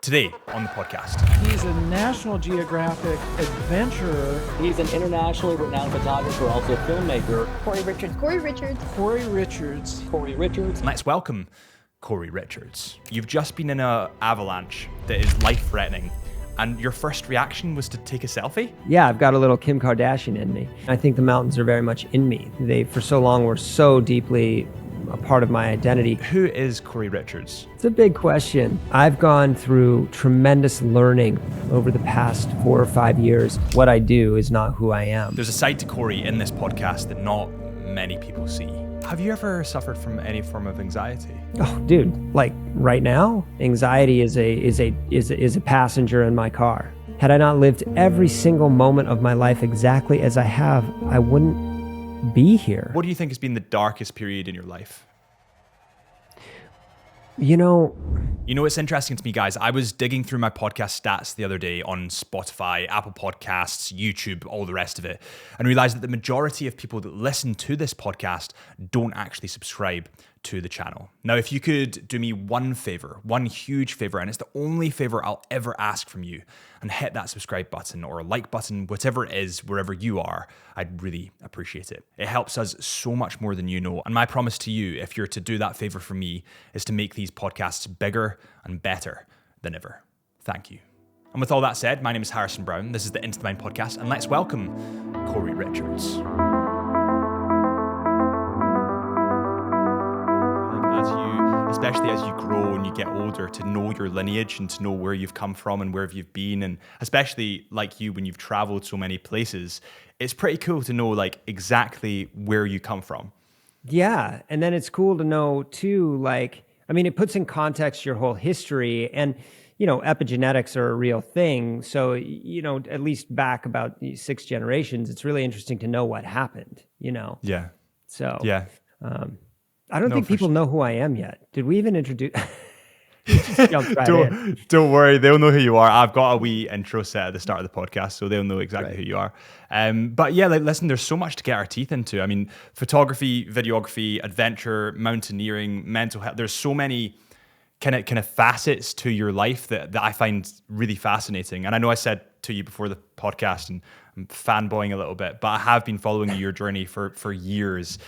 Today on the podcast. He's a National Geographic adventurer. He's an internationally renowned photographer, also filmmaker. Cory Richards. Cory Richards. Cory Richards. Cory Richards. Let's welcome Cory Richards. You've just been in an avalanche that is life-threatening, and your first reaction was to take a selfie? Yeah, I've got a little Kim Kardashian in me. I think the mountains are very much in me. They, for so long, were so deeply a part of my identity. Who is Cory Richards? It's a big question. I've gone through tremendous learning over the past 4 or 5 years. What I do is not who I am. There's a side to Cory in this podcast that not many people see. Have you ever suffered from any form of anxiety? Oh, dude, like right now, anxiety is a passenger in my car. Had I not lived every single moment of my life exactly as I have, I wouldn't be here. What do you think has been the darkest period in your life? You know, it's interesting to me, guys. I was digging through my podcast stats the other day on Spotify, Apple Podcasts, YouTube, all the rest of it, and realized that the majority of people that listen to this podcast don't actually subscribe to the channel. Now, if you could do me one favor, one huge favor, and it's the only favor I'll ever ask from you, and hit that subscribe button or like button, whatever it is, wherever you are, I'd really appreciate it. It helps us so much more than you know. And my promise to you, if you're to do that favor for me, is to make these podcasts bigger and better than ever. Thank you. And with all that said, my name is Harrison Brown. This is the Into the Mind podcast, and let's welcome Cory Richards. Especially as you grow and you get older, to know your lineage and to know where you've come from and where you've been, and especially like you, when you've traveled so many places, it's pretty cool to know like exactly where you come from. Yeah, and then it's cool to know too, like, I mean, it puts in context your whole history, and epigenetics are a real thing. So, at least back about 6 generations, it's really interesting to know what happened, Yeah. So, yeah. I don't think people know who I am yet. Did we even introduce? Don't worry, they'll know who you are. I've got a wee intro set at the start of the podcast, so they'll know exactly who you are. But yeah, listen, there's so much to get our teeth into. I mean, photography, videography, adventure, mountaineering, mental health. There's so many kind of facets to your life that I find really fascinating. And I know I said to you before the podcast, and I'm fanboying a little bit, but I have been following your journey for years.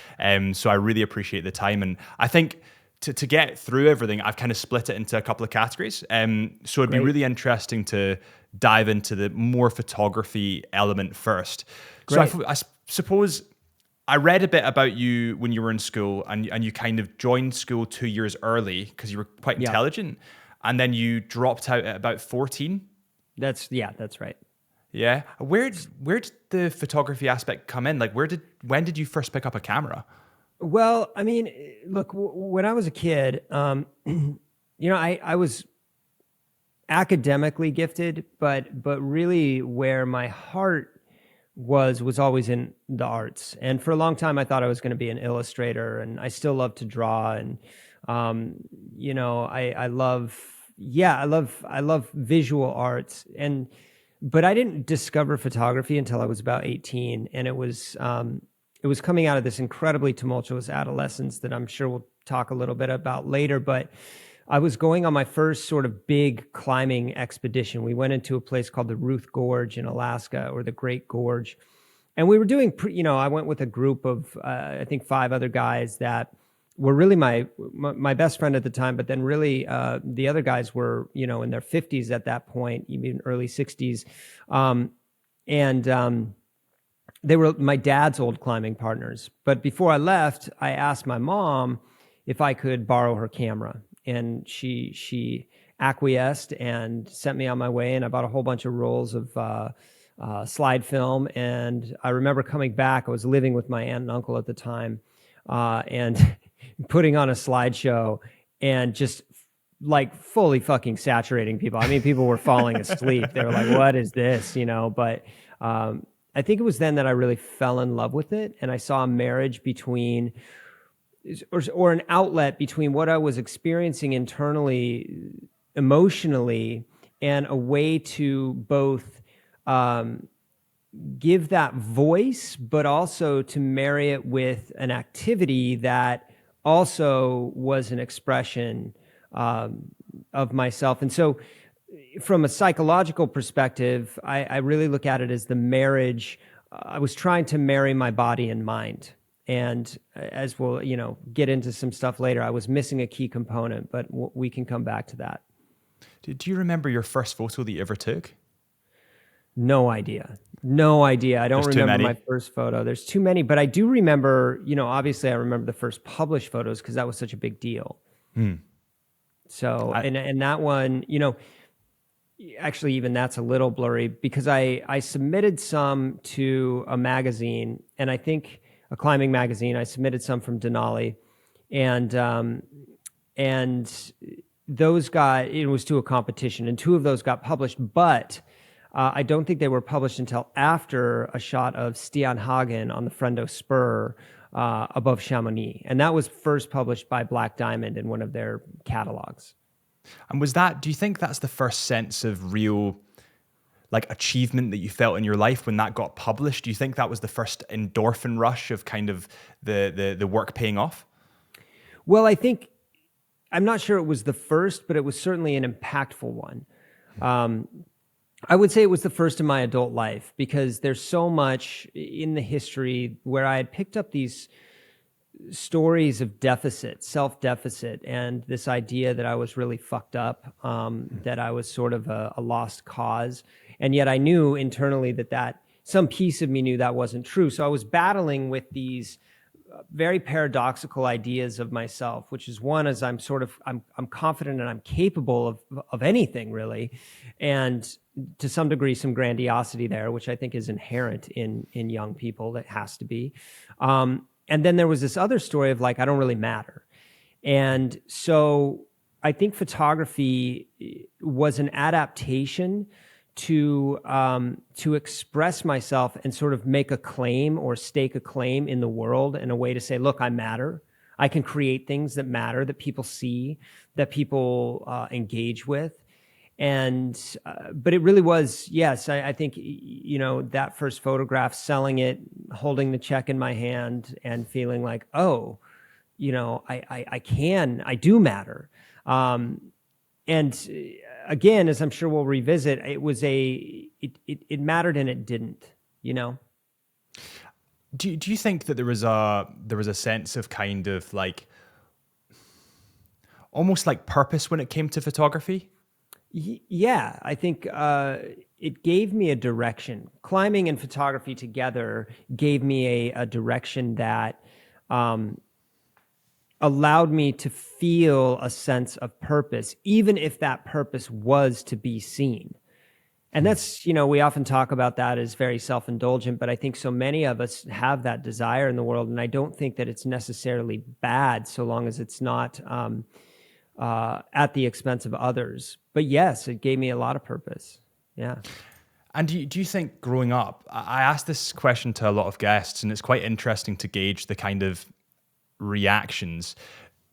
So I really appreciate the time. And I think to get through everything, I've kind of split it into a couple of categories. So it'd be really interesting to dive into the more photography element first. Great. So I suppose I read a bit about you when you were in school, and you kind of joined school 2 years early because you were quite intelligent, and then you dropped out at about 14. That's right. Yeah. Where did the photography aspect come in? Like, when did you first pick up a camera? Well, I mean, look, when I was a kid, I was academically gifted, but really where my heart was always in the arts. And for a long time, I thought I was going to be an illustrator, and I still love to draw. And, I love visual arts. But I didn't discover photography until I was about 18. And it was coming out of this incredibly tumultuous adolescence that I'm sure we'll talk a little bit about later. But I was going on my first sort of big climbing expedition. We went into a place called the Ruth Gorge in Alaska, or the Great Gorge. And we were doing, I went with a group of, I think 5 other guys that were really my best friend at the time. But then really the other guys were, in their 50s at that point, even early 60s. They were my dad's old climbing partners. But before I left, I asked my mom if I could borrow her camera. And she acquiesced and sent me on my way, and I bought a whole bunch of rolls of slide film. And I remember coming back, I was living with my aunt and uncle at the time, and putting on a slideshow and just like fully fucking saturating people. I mean, people were falling asleep. They were like, what is this? But I think it was then that I really fell in love with it. And I saw a marriage between, or an outlet between what I was experiencing internally, emotionally, and a way to both give that voice, but also to marry it with an activity that also was an expression of myself. And so from a psychological perspective, I really look at it as the marriage. I was trying to marry my body and mind. And as we'll, get into some stuff later, I was missing a key component, but we can come back to that. Do you remember your first photo that you ever took? No idea. I don't remember my first photo. There's too many, but I do remember, obviously I remember the first published photos because that was such a big deal. So, and that one, actually even that's a little blurry because I submitted some to a magazine, and I think a climbing magazine. I submitted some from Denali, and those it was to a competition, and 2 of those got published, but I don't think they were published until after a shot of Stianhagen on the Frendo Spur above Chamonix. And that was first published by Black Diamond in one of their catalogs. And do you think that's the first sense of real achievement that you felt in your life when that got published? Do you think that was the first endorphin rush of kind of the work paying off? Well, I'm not sure it was the first, but it was certainly an impactful one. I would say it was the first in my adult life because there's so much in the history where I had picked up these stories of deficit, self-deficit, and this idea that I was really fucked up, that I was sort of a lost cause. And yet I knew internally that some piece of me knew that wasn't true. So I was battling with these very paradoxical ideas of myself, which is one is I'm confident and I'm capable of anything really. And to some degree, some grandiosity there, which I think is inherent in young people. That has to be. And then there was this other story of I don't really matter. And so I think photography was an adaptation to express myself and sort of make a claim or stake a claim in the world in a way to say, look, I matter. I can create things that matter, that people see, that people engage with. And, but it really was, yes, I think, that first photograph, selling it, holding the check in my hand and feeling like, oh, I do matter. And again, as I'm sure we'll revisit, it mattered and it didn't, Do you think that there was a sense of kind of almost like purpose when it came to photography? Yeah, I think it gave me a direction. Climbing and photography together gave me a direction that allowed me to feel a sense of purpose, even if that purpose was to be seen. And that's, we often talk about that as very self-indulgent, but I think so many of us have that desire in the world. And I don't think that it's necessarily bad so long as it's not at the expense of others. But yes, it gave me a lot of purpose. Yeah. And do you think growing up, I asked this question to a lot of guests, and it's quite interesting to gauge the kind of reactions.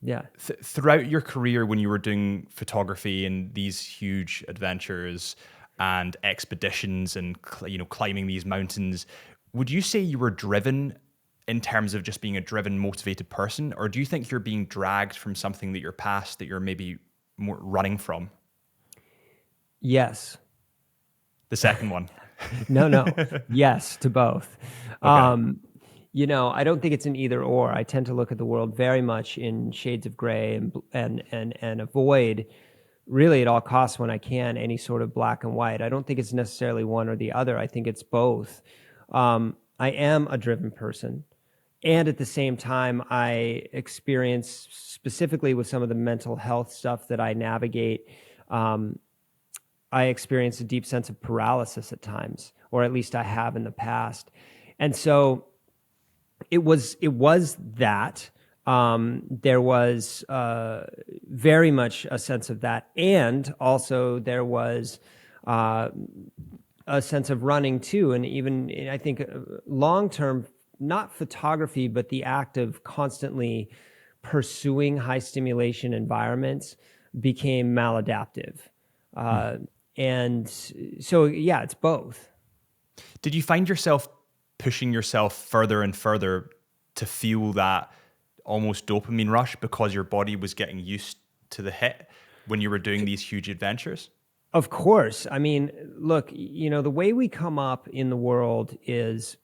Yeah. Throughout your career, when you were doing photography and these huge adventures and expeditions and climbing these mountains, would you say you were driven in terms of just being a driven, motivated person, or do you think you're being dragged from something that you're past that you're maybe more running from? Yes. The second one. No. Yes to both. Okay. I don't think it's an either or. I tend to look at the world very much in shades of gray and avoid really at all costs when I can any sort of black and white. I don't think it's necessarily one or the other. I think it's both. I am a driven person. And at the same time, I experience, specifically with some of the mental health stuff that I navigate, I experience a deep sense of paralysis at times, or at least I have in the past. And so it was that. There was very much a sense of that. And also there was a sense of running too. And even, I think, long-term, not photography, but the act of constantly pursuing high stimulation environments became maladaptive. And so, yeah, it's both. Did you find yourself pushing yourself further and further to feel that almost dopamine rush because your body was getting used to the hit when you were doing these huge adventures? Of course. I mean, look, the way we come up in the world is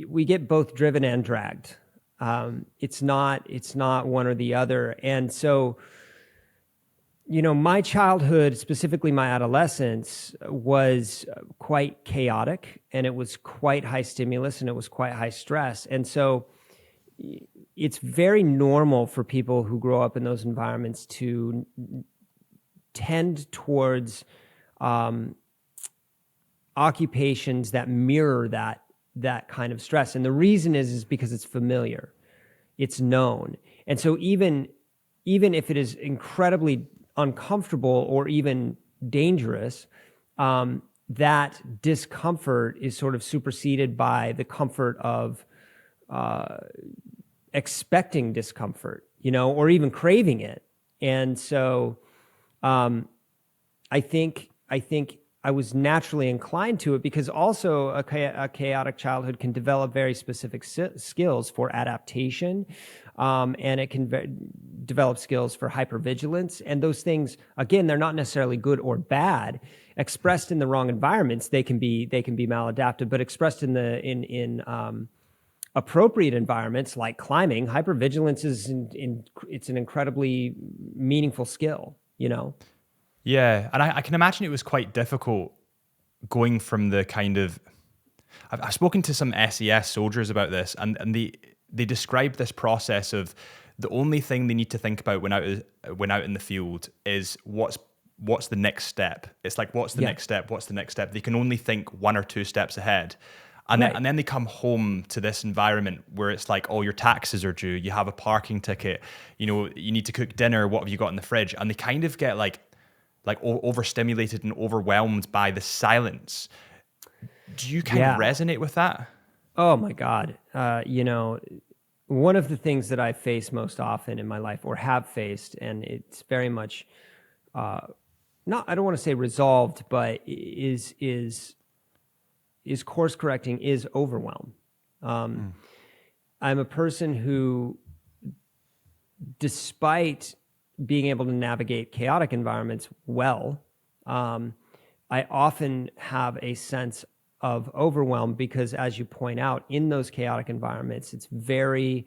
we get both driven and dragged. It's not one or the other. And so, my childhood, specifically my adolescence, was quite chaotic, and it was quite high stimulus, and it was quite high stress. And so it's very normal for people who grow up in those environments to tend towards occupations that mirror that kind of stress. And the reason is because it's familiar, it's known. And so even if it is incredibly uncomfortable or even dangerous, that discomfort is sort of superseded by the comfort of expecting discomfort, or even craving it. And so I think I was naturally inclined to it because also a chaotic childhood can develop very specific skills for adaptation, and it can develop skills for hypervigilance. And those things, again, they're not necessarily good or bad. Expressed in the wrong environments, they can be maladaptive. But expressed in appropriate environments like climbing, hypervigilance it's an incredibly meaningful skill. Yeah, and I can imagine it was quite difficult going from the kind of... I've spoken to some SES soldiers about this, and they describe this process of the only thing they need to think about when out in the field is what's the next step. It's like, what's the next step? What's the next step? They can only think 1 or 2 steps ahead. And then they come home to this environment where it's like, oh, your taxes are due. You have a parking ticket. You need to cook dinner. What have you got in the fridge? And they kind of get like overstimulated and overwhelmed by the silence. Do you kind of resonate with that? Oh my God. One of the things that I face most often in my life, or have faced, and it's very much I don't want to say resolved, but is course correcting, is overwhelm. I'm a person who, despite being able to navigate chaotic environments well, I often have a sense of overwhelm because, as you point out, in those chaotic environments, it's very,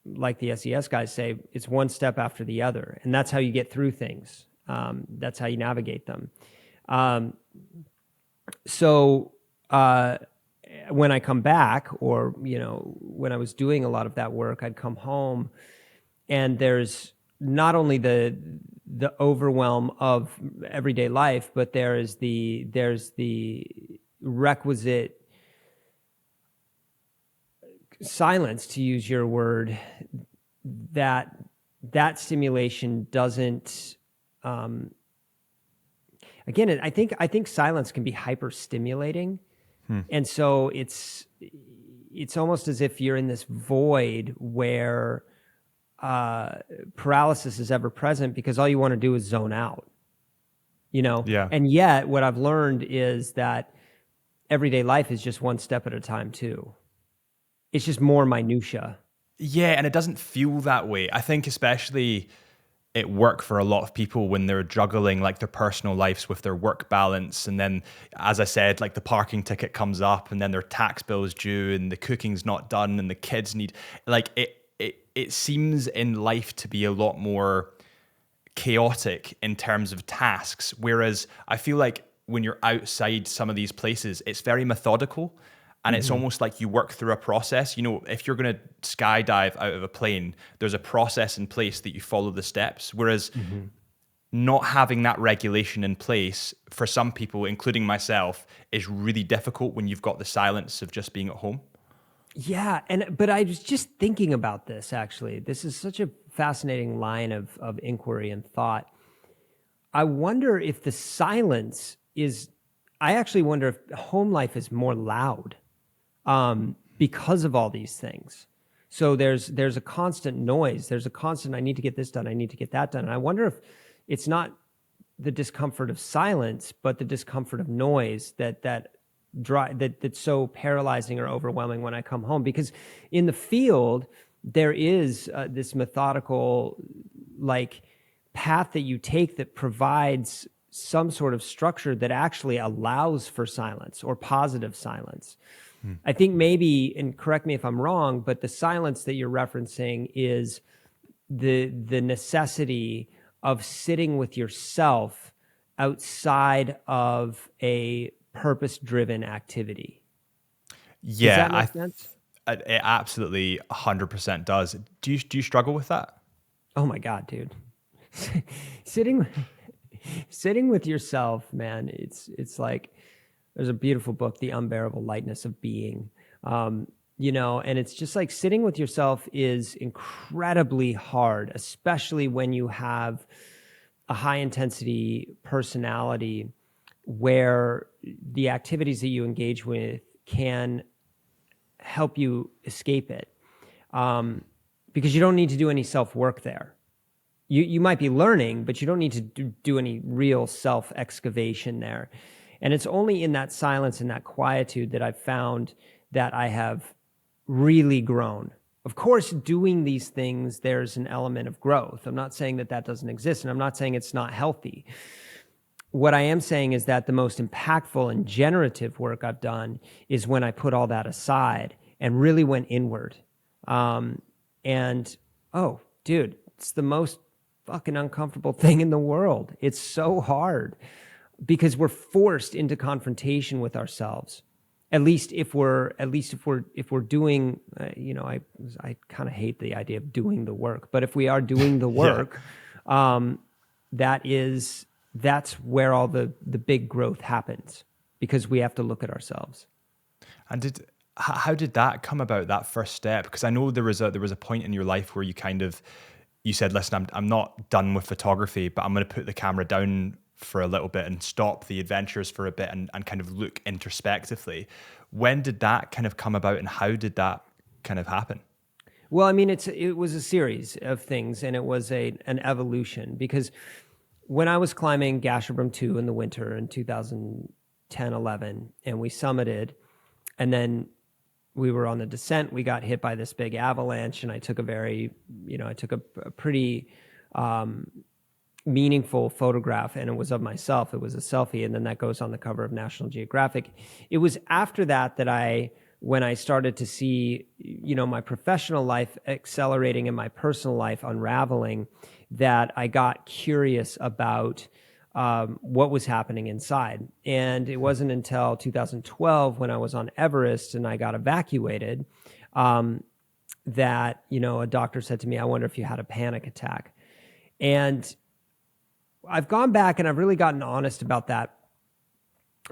like the SES guys say, it's one step after the other. And that's how you get through things. That's how you navigate them. So when I come back, or, when I was doing a lot of that work, I'd come home and there's not only the overwhelm of everyday life, but there's the requisite silence, to use your word, that stimulation doesn't, again, I think silence can be hyper-stimulating. And so it's almost as if you're in this void where paralysis is ever present because all you want to do is zone out, Yeah. And yet what I've learned is that everyday life is just one step at a time too. It's just more minutia. Yeah, and it doesn't feel that way. I think especially at work for a lot of people when they're juggling like their personal lives with their work balance. And then, as I said, like the parking ticket comes up and then their tax bill is due and the cooking's not done and the kids need, like it seems in life to be a lot more chaotic in terms of tasks. Whereas I feel like when you're outside some of these places, it's very methodical. And it's almost like you work through a process. If you're going to skydive out of a plane, there's a process in place that you follow the steps. Whereas not having that regulation in place for some people, including myself, is really difficult when you've got the silence of just being at home. Yeah, but I was just thinking about this, actually. This is such a fascinating line of inquiry and thought. I wonder if the silence is... I actually wonder if home life is more loud because of all these things. So there's a constant noise. There's a constant, I need to get this done, I need to get that done. And I wonder if it's not the discomfort of silence, but the discomfort of noise that's so paralyzing or overwhelming when I come home. Because in the field, there is this methodical, path that you take that provides some sort of structure that actually allows for silence or positive silence. I think maybe, and correct me if I'm wrong, but the silence that you're referencing is the necessity of sitting with yourself outside of a purpose-driven activity. Yeah, Does that make sense? it absolutely 100% does. Do you struggle with that? Oh my God, dude. sitting with yourself, man, it's like, there's a beautiful book, The Unbearable Lightness of Being. You know, and it's just like sitting with yourself is incredibly hard, especially when you have a high intensity personality where the activities that you engage with can help you escape it. Because you don't need to do any self-work there. You might be learning, but you don't need to do any real self-excavation there. And it's only in that silence and that quietude that I've found that I have really grown. Of course, doing these things, there's an element of growth. I'm not saying that doesn't exist, and I'm not saying it's not healthy. What I am saying is that the most impactful and generative work I've done is when I put all that aside and really went inward. And, oh, dude, it's the most fucking uncomfortable thing in the world. It's so hard because we're forced into confrontation with ourselves. At least if we're doing, you know, I kind of hate the idea of doing the work, but if we are doing the work, that's where all the big growth happens, because we have to look at ourselves. And how did that come about, that first step? Because I know there was a point in your life where you said, listen, I'm not done with photography, but I'm going to put the camera down for a little bit and stop the adventures for a bit and kind of look introspectively. When did that kind of come about, and how did that kind of happen? Well, I mean, it was a series of things, and it was an evolution, because when I was climbing Gasherbrum 2 in the winter in 2010-11, and we summited, and then we were on the descent, we got hit by this big avalanche, and I took a pretty meaningful photograph, and it was of myself. It was a selfie, and then that goes on the cover of National Geographic. It was after that when I started to see, you know, my professional life accelerating and my personal life unraveling, that I got curious about what was happening inside. And it wasn't until 2012, when I was on Everest and I got evacuated, that, you know, a doctor said to me, "I wonder if you had a panic attack." And I've gone back and I've really gotten honest about that.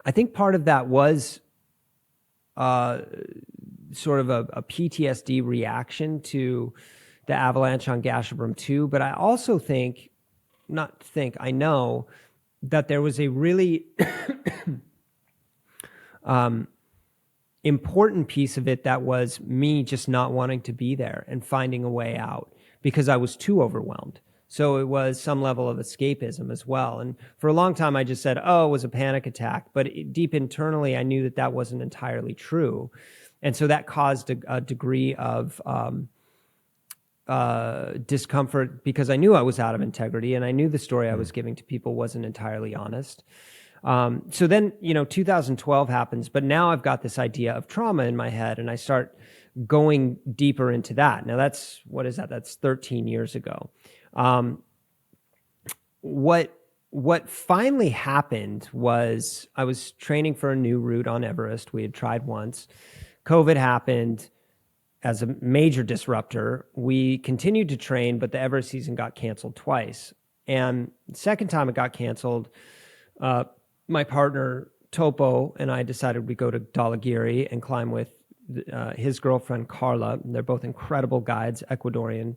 I think part of that was sort of a PTSD reaction to the avalanche on Gasherbrum 2. But I also I know that there was a really important piece of it that was me just not wanting to be there and finding a way out because I was too overwhelmed. So it was some level of escapism as well. And for a long time, I just said, oh, it was a panic attack. But deep internally, I knew that wasn't entirely true. And so that caused a degree of discomfort, because I knew I was out of integrity, and I knew the story I was giving to people wasn't entirely honest. So then, you know, 2012 happens, but now I've got this idea of trauma in my head, and I start going deeper into that. Now that's 13 years ago. What finally happened was I was training for a new route on Everest. We had tried once. COVID happened as a major disruptor. We continued to train, but the Everest season got canceled twice. And the second time it got canceled, my partner Topo and I decided we'd go to Dhaulagiri and climb with his girlfriend Carla. They're both incredible guides, Ecuadorian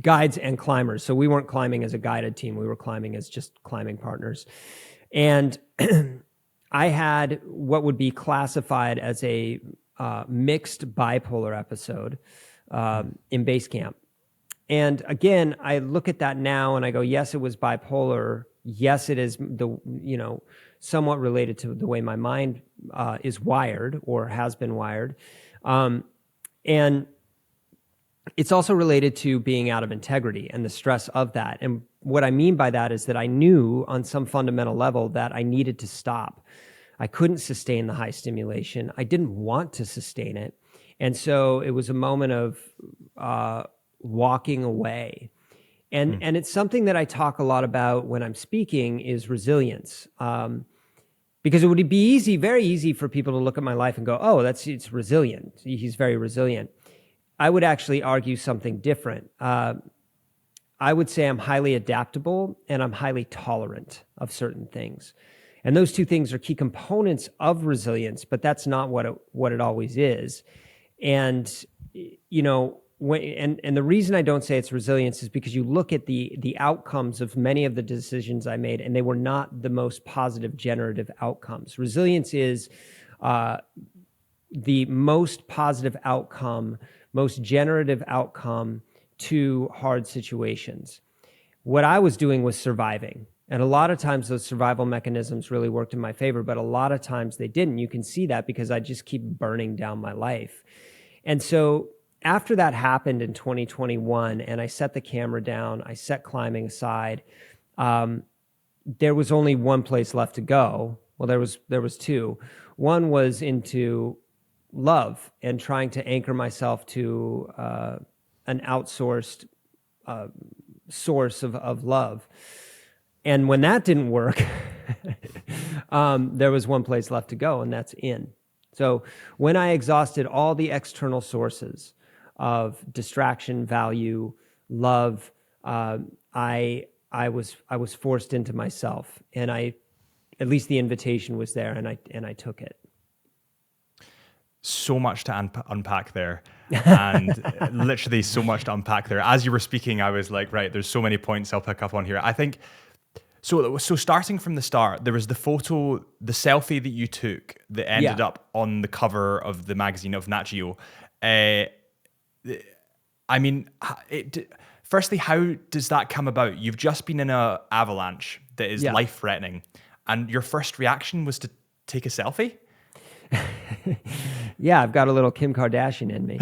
guides and climbers. So we weren't climbing as a guided team. We were climbing as just climbing partners. And I had what would be classified as a mixed bipolar episode in base camp. And again, I look at that now and I go, yes, it was bipolar. Yes, it is somewhat related to the way my mind is wired or has been wired. And it's also related to being out of integrity and the stress of that. And what I mean by that is that I knew on some fundamental level that I needed to stop. I couldn't sustain the high stimulation. I didn't want to sustain it. And so it was a moment of walking away. And it's something that I talk a lot about when I'm speaking is resilience. Because it would be easy, very easy for people to look at my life and go, oh, it's resilient. He's very resilient. I would actually argue something different. I would say I'm highly adaptable and I'm highly tolerant of certain things. And those two things are key components of resilience, but that's not what it always is. And, you know, and the reason I don't say it's resilience is because you look at the outcomes of many of the decisions I made, and they were not the most positive generative outcomes. Resilience is the most positive outcome, most generative outcome to hard situations. What I was doing was surviving. And a lot of times those survival mechanisms really worked in my favor, but a lot of times they didn't. You can see that because I just keep burning down my life. And so after that happened in 2021, and I set the camera down, I set climbing aside, there was only one place left to go. Well, there was two. One was into love and trying to anchor myself to an outsourced source of love. And when that didn't work, there was one place left to go, and that's in. So when I exhausted all the external sources of distraction, value, love, I was forced into myself, and at least the invitation was there, and I took it. So much to unpack there, and literally so much to unpack there. As you were speaking, I was like, right, there's so many points I'll pick up on here. I think, so starting from the start, there was the photo, the selfie that you took that ended up on the cover of the magazine of Nat Geo. I mean, firstly, how does that come about? You've just been in an avalanche that is life-threatening, and your first reaction was to take a selfie? Yeah, I've got a little Kim Kardashian in me.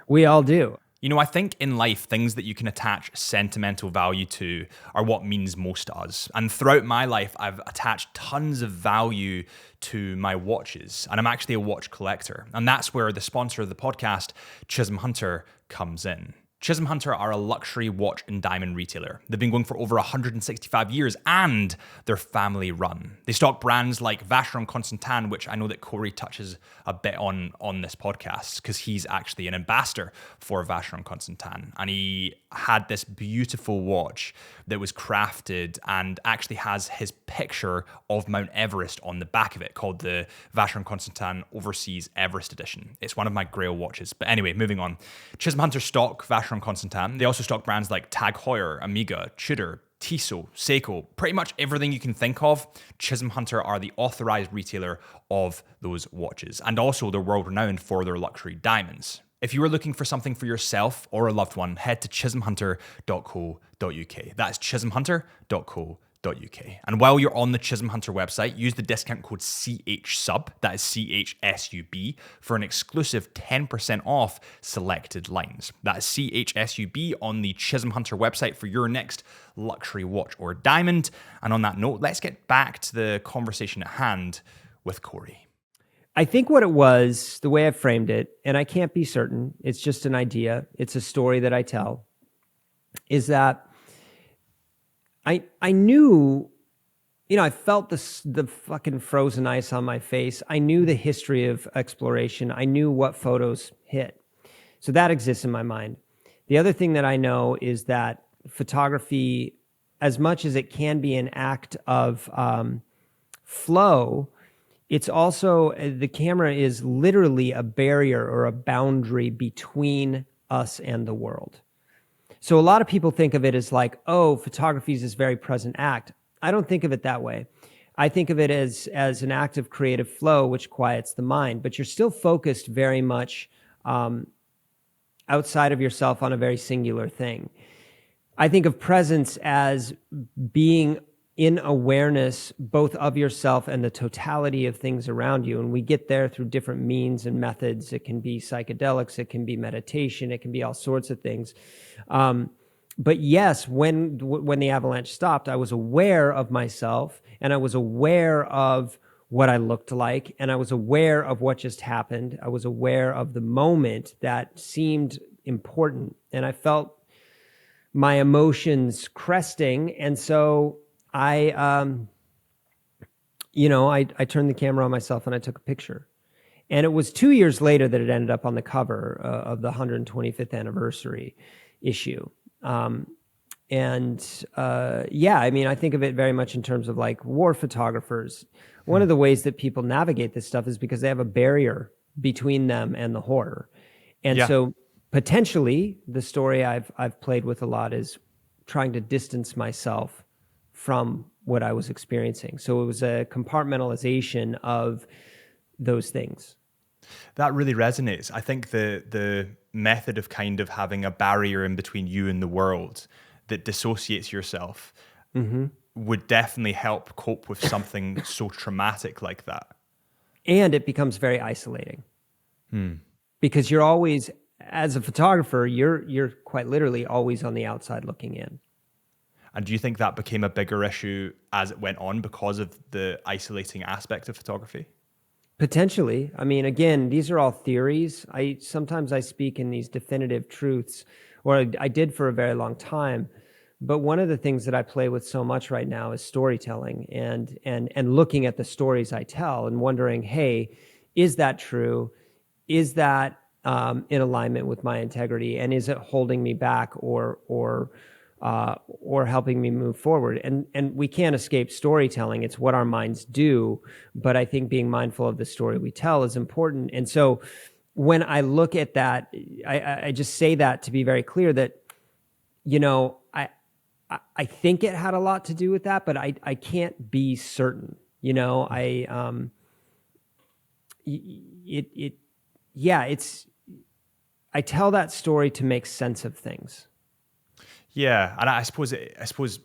We all do. You know, I think in life, things that you can attach sentimental value to are what means most to us. And throughout my life, I've attached tons of value to my watches. And I'm actually a watch collector. And that's where the sponsor of the podcast, Chisholm Hunter, comes in. Chisholm Hunter are a luxury watch and diamond retailer. They've been going for over 165 years, and they're family run. They stock brands like Vacheron Constantin, which I know that Cory touches a bit on this podcast because he's actually an ambassador for Vacheron Constantin. And he had this beautiful watch that was crafted and actually has his picture of Mount Everest on the back of it, called the Vacheron Constantin Overseas Everest Edition. It's one of my grail watches. But anyway, moving on. Chisholm Hunter stock Vacheron Constantin. They also stock brands like Tag Heuer, Amiga, Tudor, Tissot, Seiko, pretty much everything you can think of. Chisholm Hunter are the authorized retailer of those watches, and also they're world renowned for their luxury diamonds. If you are looking for something for yourself or a loved one, head to chisholmhunter.co.uk. That's chisholmhunter.co.uk. And while you're on the Chisholm Hunter website, use the discount code CHSUB, that is CHSUB, for an exclusive 10% off selected lines. That is CHSUB on the Chisholm Hunter website for your next luxury watch or diamond. And on that note, let's get back to the conversation at hand with Cory. I think what it was, the way I framed it, and I can't be certain, it's just an idea, it's a story that I tell, is that I knew, you know, I felt the fucking frozen ice on my face. I knew the history of exploration. I knew what photos hit. So that exists in my mind. The other thing that I know is that photography, as much as it can be an act of flow, it's also, the camera is literally a barrier or a boundary between us and the world. So a lot of people think of it as like, oh, photography is this very present act. I don't think of it that way. I think of it as an act of creative flow, which quiets the mind, but you're still focused very much outside of yourself on a very singular thing. I think of presence as being in awareness, both of yourself and the totality of things around you. And we get there through different means and methods. It can be psychedelics, it can be meditation, it can be all sorts of things. But yes, when the avalanche stopped, I was aware of myself, and I was aware of what I looked like, and I was aware of what just happened. I was aware of the moment that seemed important, and I felt my emotions cresting. And so I turned the camera on myself and I took a picture. And it was 2 years later that it ended up on the cover of the 125th anniversary issue. I mean, I think of it very much in terms of like war photographers. One of the ways that people navigate this stuff is because they have a barrier between them and the horror. And so potentially the story I've played with a lot is trying to distance myself from what I was experiencing. So it was a compartmentalization of those things. That really resonates. I think the method of kind of having a barrier in between you and the world that dissociates yourself would definitely help cope with something so traumatic like that. And it becomes very isolating because you're always, as a photographer, you're quite literally always on the outside looking in. And do you think that became a bigger issue as it went on because of the isolating aspect of photography? Potentially. I mean, again, these are all theories. Sometimes I speak in these definitive truths, or I did for a very long time. But one of the things that I play with so much right now is storytelling and looking at the stories I tell and wondering, hey, is that true? Is that in alignment with my integrity? And is it holding me back or helping me move forward? And we can't escape storytelling. It's what our minds do. But I think being mindful of the story we tell is important. And so when I look at that, I just say that to be very clear that, I think it had a lot to do with that, but I can't be certain. I tell that story to make sense of things. Yeah, and I suppose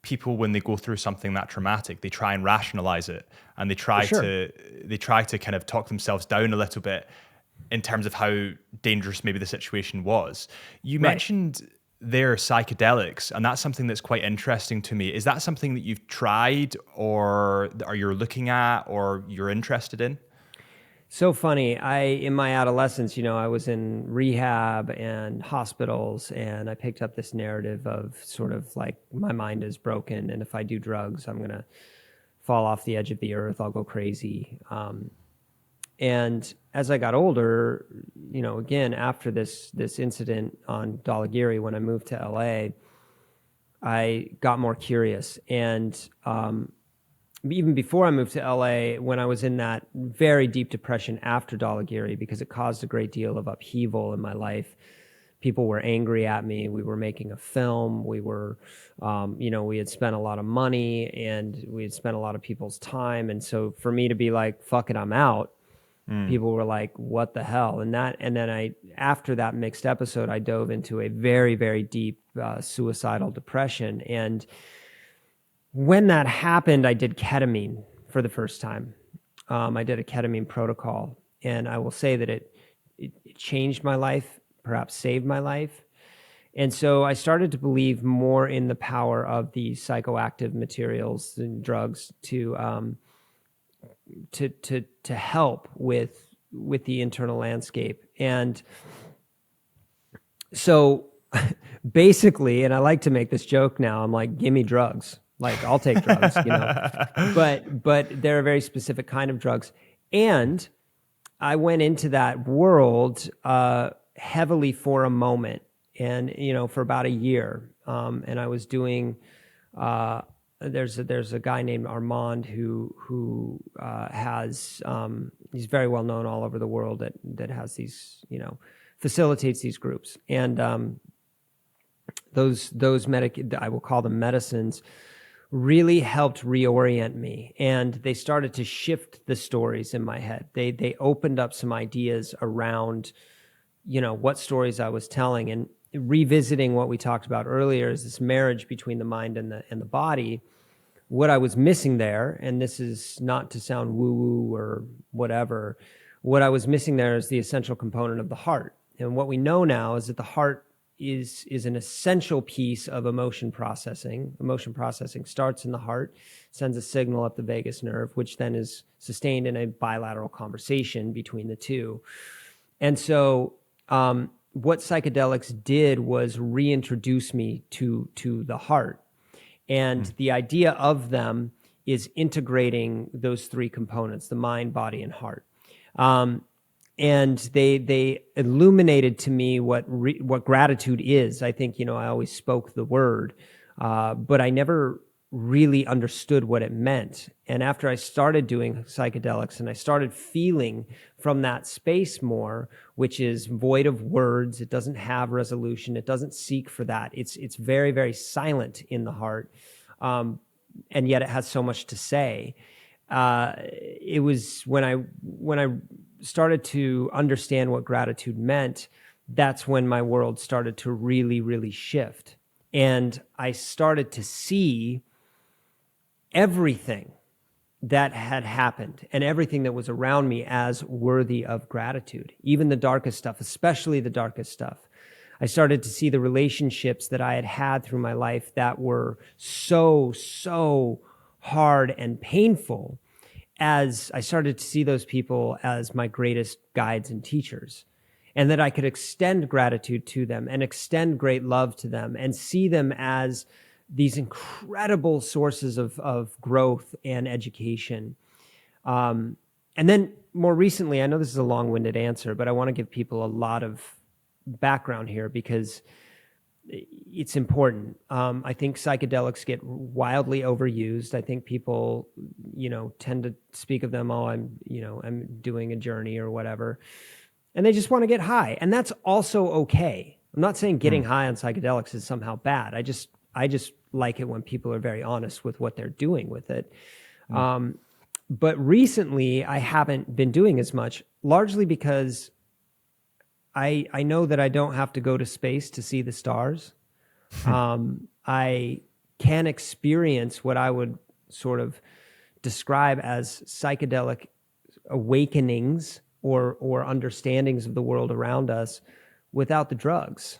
people, when they go through something that traumatic, they try and rationalize it, and they try to kind of talk themselves down a little bit in terms of how dangerous maybe the situation was. You mentioned their psychedelics, and that's something that's quite interesting to me. Is that something that you've tried, or are you looking at, or you're interested in? So funny. In my adolescence, I was in rehab and hospitals, and I picked up this narrative of sort of like my mind is broken, and if I do drugs, I'm going to fall off the edge of the earth. I'll go crazy. And as I got older, again, after this incident on Dhaulagiri, when I moved to LA, I got more curious. And even before I moved to LA, when I was in that very deep depression after Dhaulagiri, because it caused a great deal of upheaval in my life, people were angry at me. We were making a film. We were, we had spent a lot of money, and we had spent a lot of people's time. And so for me to be like, fuck it, I'm out, people were like, what the hell? And then after that mixed episode, I dove into a very, very deep suicidal depression. And when that happened, I did ketamine for the first time. I did a ketamine protocol, and I will say that it changed my life, perhaps saved my life. And so I started to believe more in the power of the psychoactive materials and drugs to help with the internal landscape. And so basically, and I like to make this joke now, I'm like, give me drugs. Like, I'll take drugs, but they're a very specific kind of drugs. And I went into that world heavily for a moment, and for about a year. And I was doing. There's a guy named Armand who has he's very well known all over the world that has these facilitates these groups, and those I will call them medicines, really helped reorient me, and they started to shift the stories in my head. They opened up some ideas around, what stories I was telling, and revisiting what we talked about earlier is this marriage between the mind and the body. what I was missing there, and this is not to sound woo-woo or whatever, what I was missing there is the essential component of the heart. And what we know now is that the heart is an essential piece of emotion processing. Emotion processing starts in the heart, sends a signal up the vagus nerve, which then is sustained in a bilateral conversation between the two. And so what psychedelics did was reintroduce me to the heart. And the idea of them is integrating those three components, the mind, body, and heart. And they illuminated to me what gratitude is. I think, I always spoke the word, but I never really understood what it meant. And after I started doing psychedelics and I started feeling from that space more, which is void of words, it doesn't have resolution, it doesn't seek for that. It's very, very silent in the heart, and yet it has so much to say. It was when I started to understand what gratitude meant, that's when my world started to really, really shift. And I started to see everything that had happened and everything that was around me as worthy of gratitude, even the darkest stuff, especially the darkest stuff. I started to see the relationships that I had had through my life that were so hard and painful, as I started to see those people as my greatest guides and teachers, and that I could extend gratitude to them and extend great love to them and see them as these incredible sources of growth and education. And then more recently, I know this is a long-winded answer, but I want to give people a lot of background here because it's important. I think psychedelics get wildly overused. I think people, tend to speak of them, I'm doing a journey or whatever, and they just want to get high. And that's also okay. I'm not saying getting high on psychedelics is somehow bad. I just like it when people are very honest with what they're doing with it. But recently I haven't been doing as much, largely because I know that I don't have to go to space to see the stars. I can experience what I would sort of describe as psychedelic awakenings or understandings of the world around us without the drugs.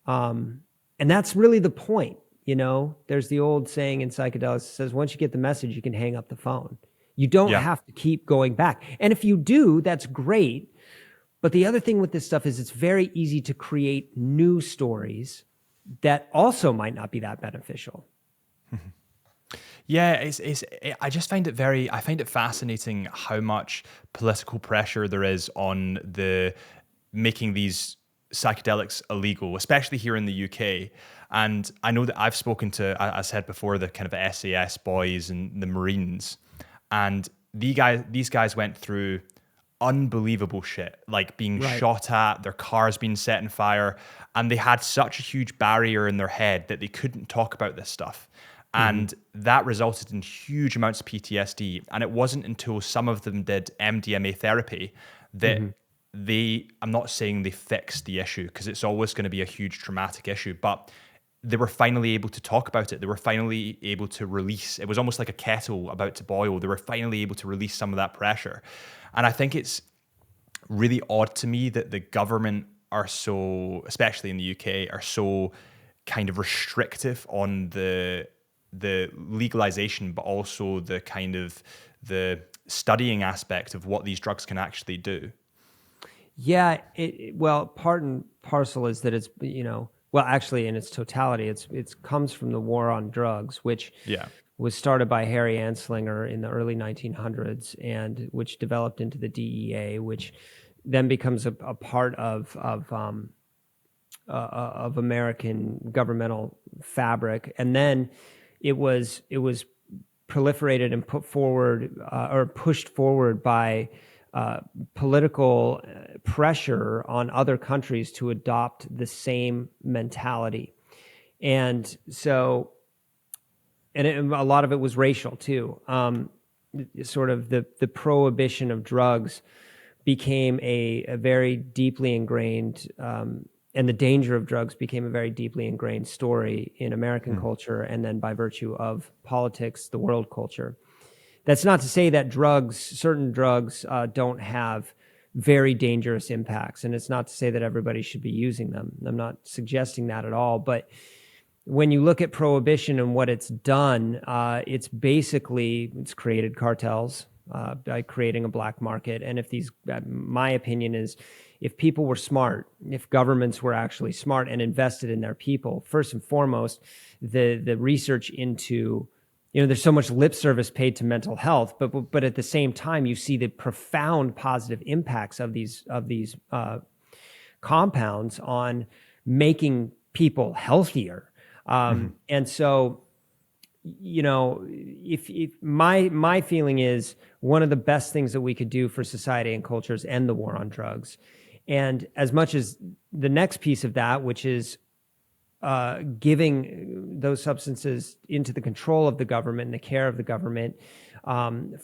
And that's really the point. There's the old saying in psychedelics that says, once you get the message, you can hang up the phone. You don't have to keep going back. And if you do, that's great. But the other thing with this stuff is it's very easy to create new stories that also might not be that beneficial. Yeah, I just find I find it fascinating how much political pressure there is on making these psychedelics illegal, especially here in the UK. And I know that I've spoken to, as I said before, the kind of SAS boys and the Marines, and these guys went through unbelievable shit, like being shot at, their cars being set on fire, and they had such a huge barrier in their head that they couldn't talk about this stuff. And that resulted in huge amounts of PTSD. And it wasn't until some of them did MDMA therapy that I'm not saying they fixed the issue, because it's always going to be a huge traumatic issue, but they were finally able to talk about it. They were finally able to release. It was almost like a kettle about to boil. They were finally able to release some of that pressure. And I think it's really odd to me that the government are so, especially in the UK, are so kind of restrictive on the legalization, but also the kind of the studying aspect of what these drugs can actually do. Yeah, part and parcel is that it's, actually in its totality, it comes from the war on drugs, which was started by Harry Anslinger in the early 1900s, and which developed into the DEA, which then becomes a part of American governmental fabric, and then it was proliferated and put forward or pushed forward by political pressure on other countries to adopt the same mentality. And so, a lot of it was racial too. Sort of the prohibition of drugs became a very deeply ingrained and the danger of drugs became a very deeply ingrained story in American culture, and then by virtue of politics, the world culture. That's not to say that certain drugs don't have very dangerous impacts, and it's not to say that everybody should be using them. I'm not suggesting that at all, but when you look at prohibition and what it's done, it's created cartels by creating a black market. And my opinion is, if people were smart, if governments were actually smart and invested in their people, first and foremost, the research into, there's so much lip service paid to mental health, but at the same time, you see the profound positive impacts of these compounds on making people healthier. And so, if my feeling is, one of the best things that we could do for society and culture is end the war on drugs. And as much as the next piece of that, which is giving those substances into the control of the government and the care of the government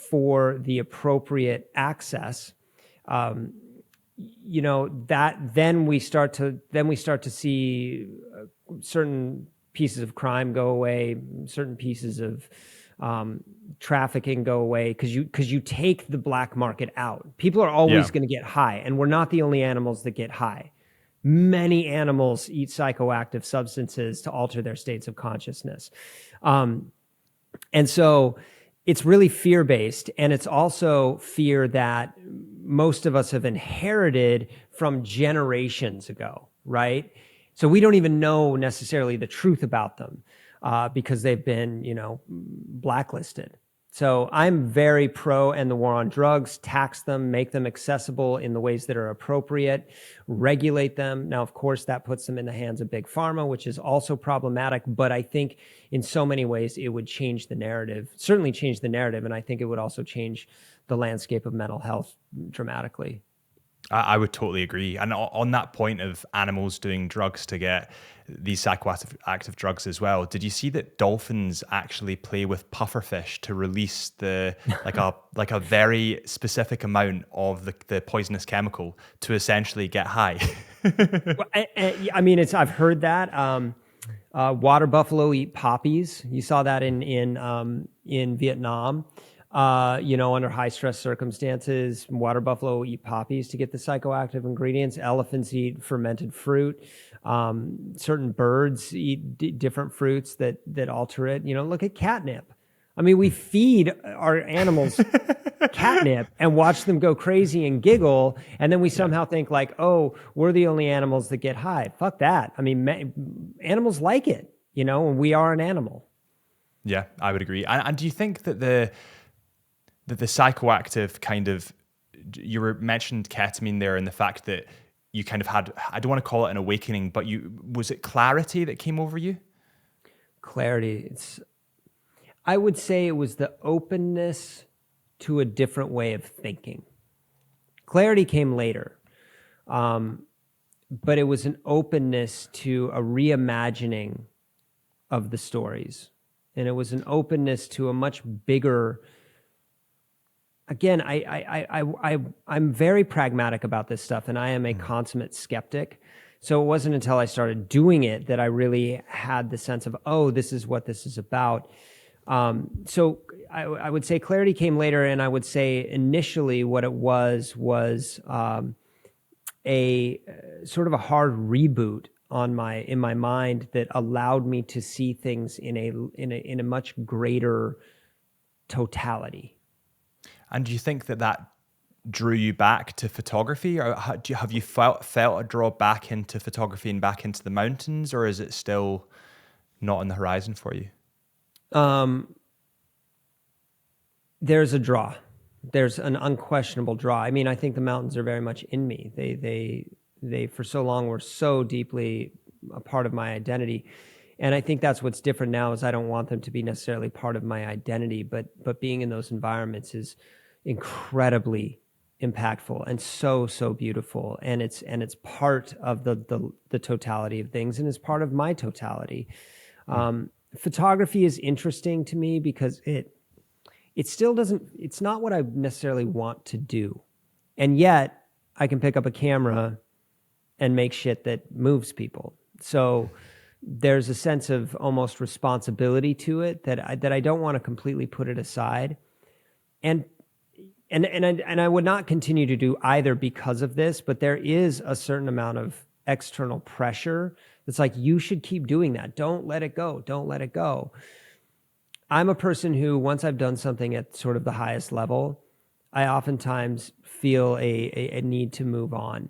for the appropriate access, that then we start to see certain pieces of crime go away, certain pieces of trafficking go away, because you take the black market out. People are always going to get high, and we're not the only animals that get high. Many animals eat psychoactive substances to alter their states of consciousness. And so it's really fear-based, and it's also fear that most of us have inherited from generations ago, right? So we don't even know necessarily the truth about them because they've been, blacklisted. So I'm very pro end the war on drugs, tax them, make them accessible in the ways that are appropriate, regulate them. Now, of course, that puts them in the hands of big pharma, which is also problematic. But I think in so many ways it would change the narrative, certainly change the narrative. And I think it would also change the landscape of mental health dramatically. I would totally agree. And on that point of animals doing drugs to get these psychoactive drugs as well, did you see that dolphins actually play with pufferfish to release like a very specific amount of the poisonous chemical to essentially get high? I've heard that. Water buffalo eat poppies. You saw that in Vietnam. Under high stress circumstances, water buffalo eat poppies to get the psychoactive ingredients. Elephants eat fermented fruit. Certain birds eat different fruits that alter it. Look at catnip. I mean, we feed our animals catnip and watch them go crazy and giggle. And then we somehow think like, oh, we're the only animals that get high. Fuck that. I mean, animals like it, and we are an animal. Yeah, I would agree. And do you think that the psychoactive kind of, you were mentioned ketamine there, and the fact that you kind of had, I don't want to call it an awakening, but was it clarity that came over you? Clarity. I would say it was the openness to a different way of thinking. Clarity came later, but it was an openness to a reimagining of the stories. And it was an openness to a much bigger. Again, I'm very pragmatic about this stuff, and I am a consummate skeptic. So it wasn't until I started doing it that I really had the sense of, oh, this is what this is about. So I would say clarity came later, and I would say initially what it was a sort of a hard reboot in my mind that allowed me to see things in a much greater totality. And do you think that drew you back to photography, or have you felt a draw back into photography and back into the mountains, or is it still not on the horizon for you? There's a draw. There's an unquestionable draw. I mean, I think the mountains are very much in me. They for so long were so deeply a part of my identity. And I think that's what's different now is I don't want them to be necessarily part of my identity, but being in those environments is incredibly impactful and so beautiful. And it's part of the totality of things, and it's part of my totality. Photography is interesting to me because it still doesn't, it's not what I necessarily want to do. And yet I can pick up a camera and make shit that moves people. So there's a sense of almost responsibility to it that I don't want to completely put it aside. And I would not continue to do either because of this, but there is a certain amount of external pressure that's like, you should keep doing that. Don't let it go. Don't let it go. I'm a person who, once I've done something at sort of the highest level, I oftentimes feel a need to move on.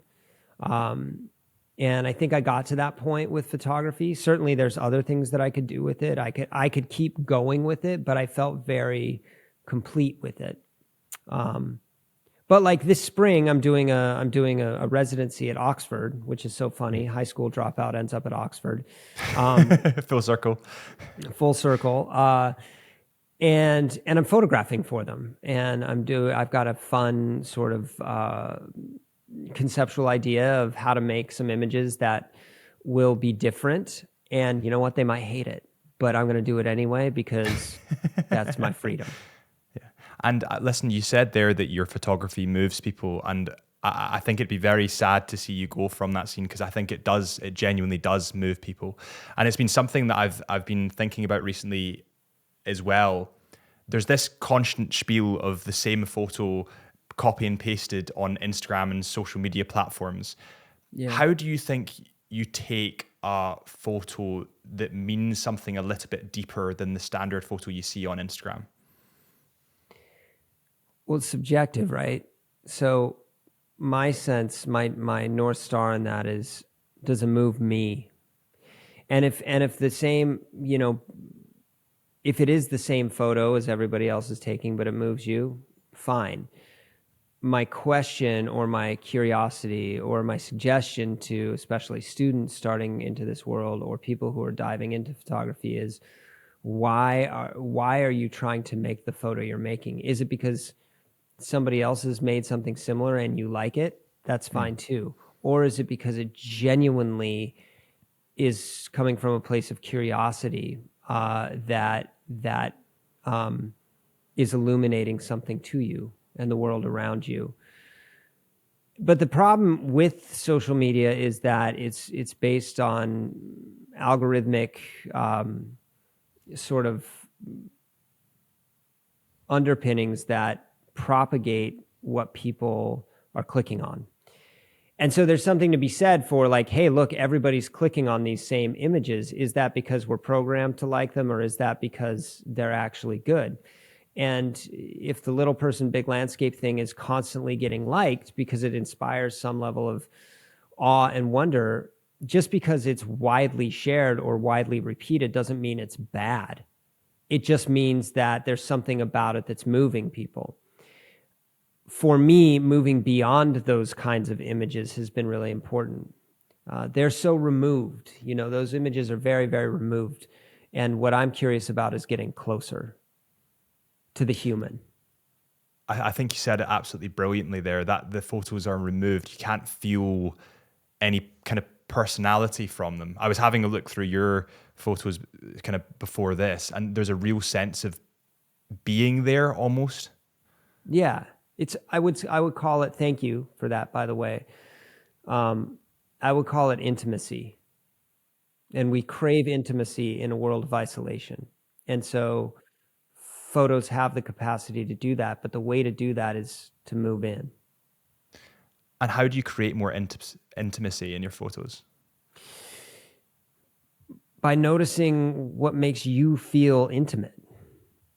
And I think I got to that point with photography. Certainly there's other things that I could do with it. I could keep going with it, but I felt very complete with it. But like this spring, I'm doing a residency at Oxford, which is so funny. High school dropout ends up at Oxford. Full circle. Full circle. And I'm photographing for them, and I've got a fun sort of conceptual idea of how to make some images that will be different. And you know what? They might hate it, but I'm going to do it anyway because that's my freedom. And listen, you said there that your photography moves people, and I think it'd be very sad to see you go from that scene, because I think it genuinely does move people. And it's been something that I've been thinking about recently as well. There's this constant spiel of the same photo copy and pasted on Instagram and social media platforms. Yeah. How do you think you take a photo that means something a little bit deeper than the standard photo you see on Instagram? Well, it's subjective, right? So my sense, my North Star in that is, does it move me? And if the same, if it is the same photo as everybody else is taking, but it moves you, fine. My question or my curiosity or my suggestion to especially students starting into this world or people who are diving into photography is, why are you trying to make the photo you're making? Is it because somebody else has made something similar and you like it? That's fine too. Or is it because it genuinely is coming from a place of curiosity that is illuminating something to you and the world around you? But the problem with social media is that it's based on algorithmic sort of underpinnings that propagate what people are clicking on. And so there's something to be said for like, hey, look, everybody's clicking on these same images. Is that because we're programmed to like them, or is that because they're actually good? And if the little person, big landscape thing is constantly getting liked because it inspires some level of awe and wonder, just because it's widely shared or widely repeated doesn't mean it's bad. It just means that there's something about it that's moving people. For me, moving beyond those kinds of images has been really important. They're so removed. Those images are very, very removed. And what I'm curious about is getting closer to the human. I think you said it absolutely brilliantly there, that the photos are removed. You can't feel any kind of personality from them. I was having a look through your photos kind of before this, and there's a real sense of being there almost. Yeah. I would call it, thank you for that, by the way. I would call it intimacy. And we crave intimacy in a world of isolation. And so photos have the capacity to do that, but the way to do that is to move in. And how do you create more intimacy in your photos? By noticing what makes you feel intimate.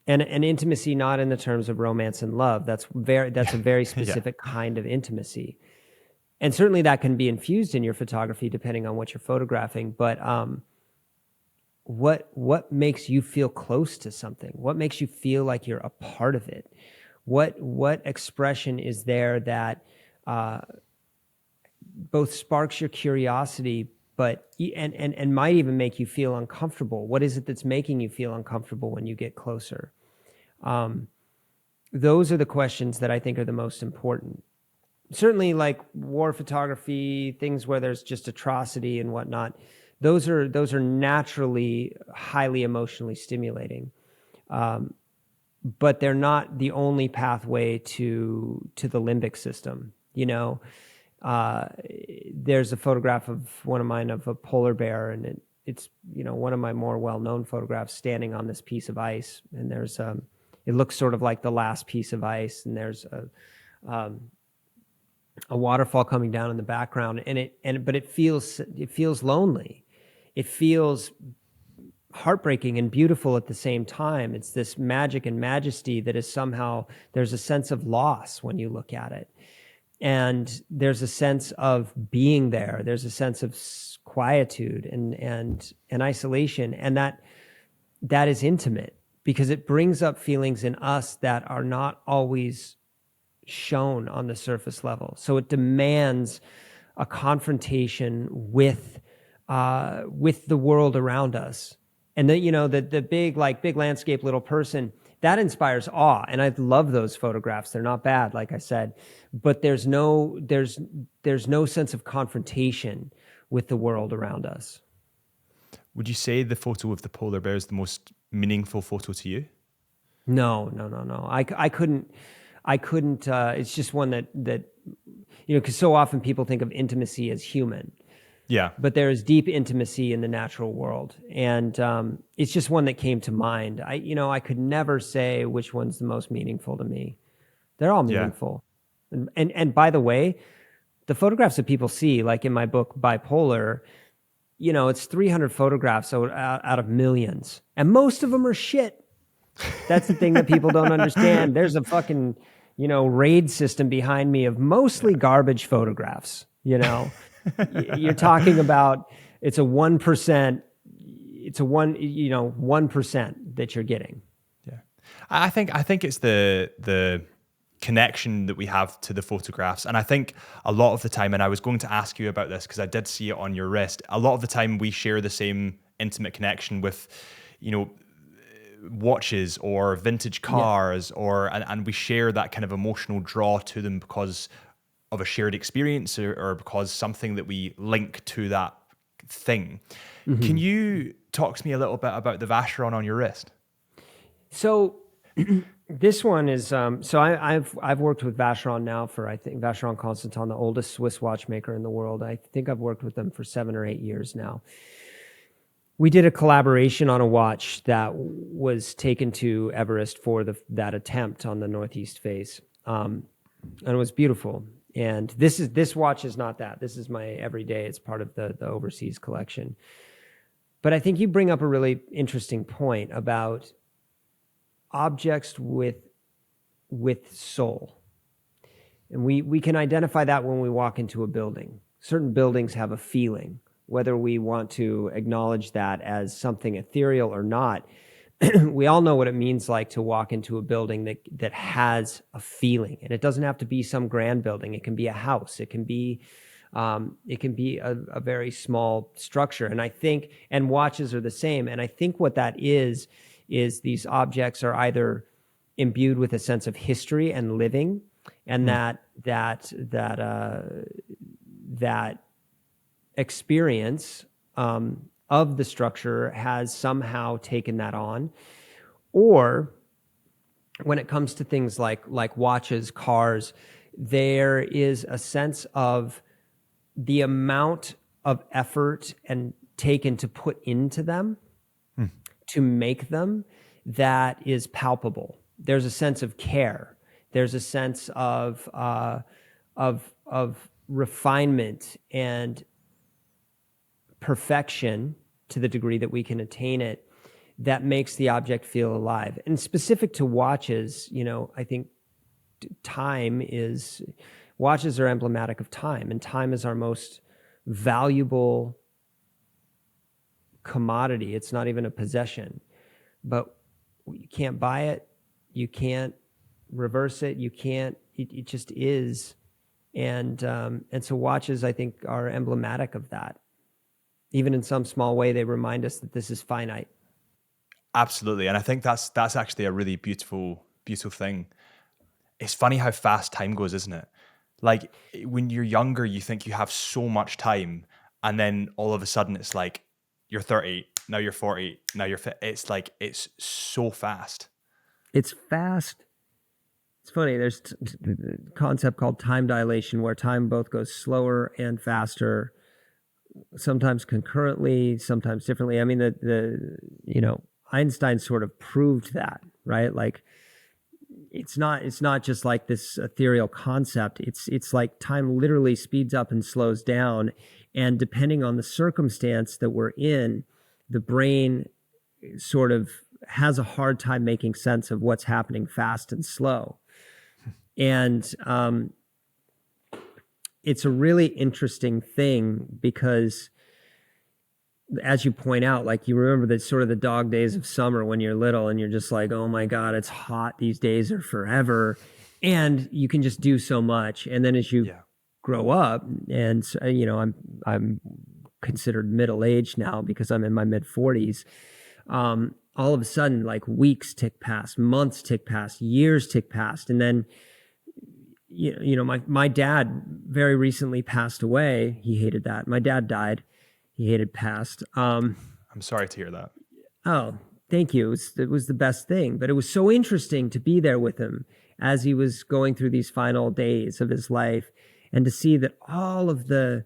And intimacy, not in the terms of romance and love. That's a very specific kind of intimacy. And certainly that can be infused in your photography depending on what you're photographing. But what makes you feel close to something? What makes you feel like you're a part of it? What expression is there that both sparks your curiosity, but and might even make you feel uncomfortable? What is it that's making you feel uncomfortable when you get closer? Those are the questions that I think are the most important. Certainly, like war photography, things where there's just atrocity and whatnot. Those are naturally highly emotionally stimulating, but they're not the only pathway to the limbic system. there's a photograph of one of mine of a polar bear, and it's one of my more well-known photographs standing on this piece of ice, and there's it looks sort of like the last piece of ice, and there's a waterfall coming down in the background, but it feels lonely. It feels heartbreaking and beautiful at the same time. It's this magic and majesty that is somehow, there's a sense of loss when you look at it. And there's a sense of being there. There's a sense of quietude and isolation. And that is intimate because it brings up feelings in us that are not always shown on the surface level. So it demands a confrontation with the world around us. And the big landscape little person, that inspires awe. And I love those photographs. They're not bad, like I said, but there's no sense of confrontation with the world around us. Would you say the photo of the polar bear is the most meaningful photo to you? No. I couldn't, it's just one that because so often people think of intimacy as human. Yeah. But there is deep intimacy in the natural world. And it's just one that came to mind. I could never say which one's the most meaningful to me. They're all meaningful. Yeah. And by the way, the photographs that people see, like in my book, Bipolar, it's 300 photographs out of millions. And most of them are shit. That's the thing that people don't understand. There's a fucking, RAID system behind me of mostly garbage photographs, You're talking about it's a 1%, it's a 1% that you're getting. Yeah. I think it's the connection that we have to the photographs. And I think a lot of the time, and I was going to ask you about this because I did see it on your wrist, a lot of the time we share the same intimate connection with, watches or vintage cars and we share that kind of emotional draw to them because of a shared experience or because something that we link to that thing. Mm-hmm. Can you talk to me a little bit about the Vacheron on your wrist? So this one is, I've worked with Vacheron now for, I think, Vacheron Constantin, the oldest Swiss watchmaker in the world. I think I've worked with them for 7 or 8 years now. We did a collaboration on a watch that was taken to Everest for that attempt on the northeast face. And it was beautiful. And this watch is not that. This is my everyday. It's part of the overseas collection. But I think you bring up a really interesting point about objects with soul. And we can identify that when we walk into a building. Certain buildings have a feeling, whether we want to acknowledge that as something ethereal or not. We all know what it means like to walk into a building that has a feeling, and it doesn't have to be some grand building. It can be a house. It can be a very small structure. And watches are the same. And I think what that is these objects are either imbued with a sense of history and living, and that experience of the structure has somehow taken that on. Or when it comes to things like watches, cars, there is a sense of the amount of effort and taken to put into them, to make them, that is palpable. There's a sense of care. There's a sense of refinement and perfection to the degree that we can attain it, that makes the object feel alive. And specific to watches, I think watches are emblematic of time, and time is our most valuable commodity. It's not even a possession, but you can't buy it. You can't reverse it. You can't, it just is. And so watches, I think, are emblematic of that. Even in some small way, they remind us that this is finite. Absolutely. And I think that's actually a really beautiful thing. It's funny how fast time goes, isn't it? Like when you're younger, you think you have so much time, and then all of a sudden it's like you're 30, now you're 40, now you're fit. It's like, it's so fast. It's fast. It's funny. There's a concept called time dilation, where time both goes slower and faster, sometimes concurrently, sometimes differently. I mean, Einstein sort of proved that, right? Like, it's not just like this ethereal concept. It's like time literally speeds up and slows down, and depending on the circumstance that we're in, the brain sort of has a hard time making sense of what's happening fast and slow. And it's a really interesting thing because, as you point out, like, you remember the sort of the dog days of summer when you're little and you're just like, oh my God, it's hot. These days are forever. And you can just do so much. And then as you grow up, and I'm considered middle-aged now because I'm in my mid-40s. All of a sudden, like, weeks tick past, months tick past, years tick past. And then, my dad very recently passed away. He hated that. My dad died. He hated past. I'm sorry to hear that. Oh, thank you. It was the best thing. But it was so interesting to be there with him as he was going through these final days of his life, and to see that all of the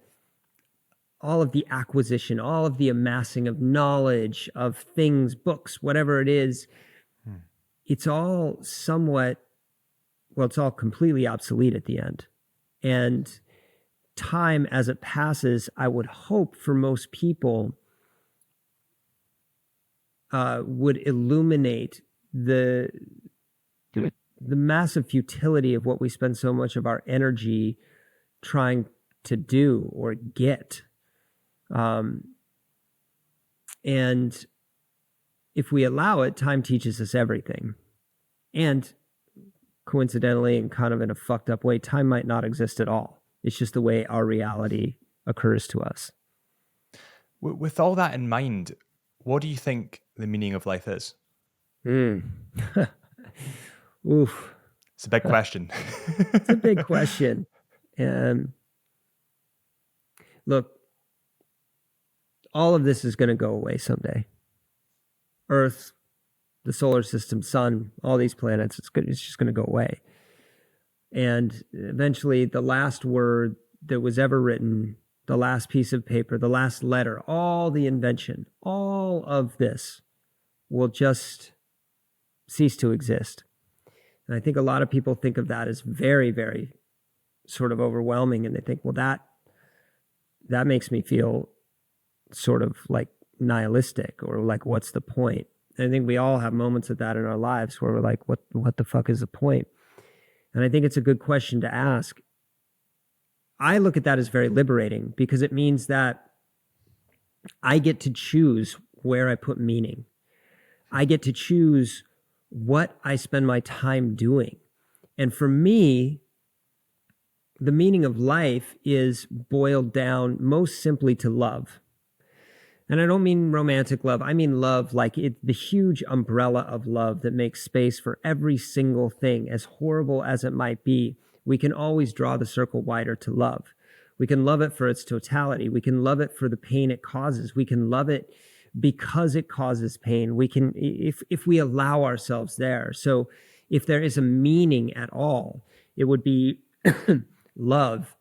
acquisition, all of the amassing of knowledge, of things, books, whatever it is, it's all it's all completely obsolete at the end. And time, as it passes, I would hope for most people, would illuminate the massive futility of what we spend so much of our energy trying to do or get. And if we allow it, time teaches us everything. And coincidentally, and kind of in a fucked up way, time might not exist at all. It's just the way our reality occurs to us. With all that in mind, what do you think the meaning of life is? Oof. It's a big question. It's a big question. And look, all of this is going to go away someday. Earth, the solar system, sun, all these planets, it's just going to go away. And eventually the last word that was ever written, the last piece of paper, the last letter, all the invention, all of this will just cease to exist. And I think a lot of people think of that as very, very sort of overwhelming. And they think, well, that makes me feel sort of like nihilistic, or like, what's the point? And I think we all have moments of that in our lives where we're like, what the fuck is the point? And I think it's a good question to ask. I look at that as very liberating, because it means that I get to choose where I put meaning. I get to choose what I spend my time doing. And for me, the meaning of life is boiled down most simply to love. And I don't mean romantic love. I mean love, like the huge umbrella of love that makes space for every single thing. As horrible as it might be, we can always draw the circle wider to love. We can love it for its totality. We can love it for the pain it causes. We can love it because it causes pain. We can, if we allow ourselves there. So if there is a meaning at all, it would be love.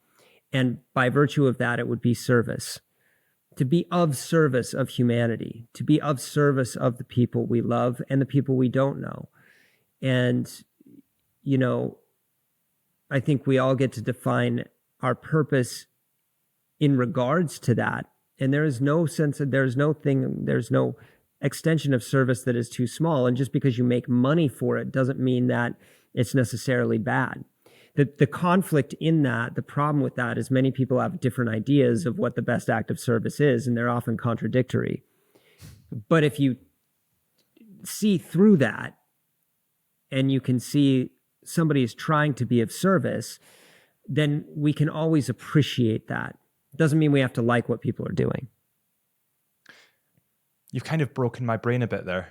And by virtue of that, it would be service. To be of service of humanity, to be of service of the people we love and the people we don't know. And, I think we all get to define our purpose in regards to that. And there is no sense of, there's no extension of service that is too small. And just because you make money for it doesn't mean that it's necessarily bad. The conflict in that, the problem with that, is many people have different ideas of what the best act of service is, and they're often contradictory. But if you see through that, and you can see somebody is trying to be of service, then we can always appreciate that. Doesn't mean we have to like what people are doing. You've kind of broken my brain a bit there.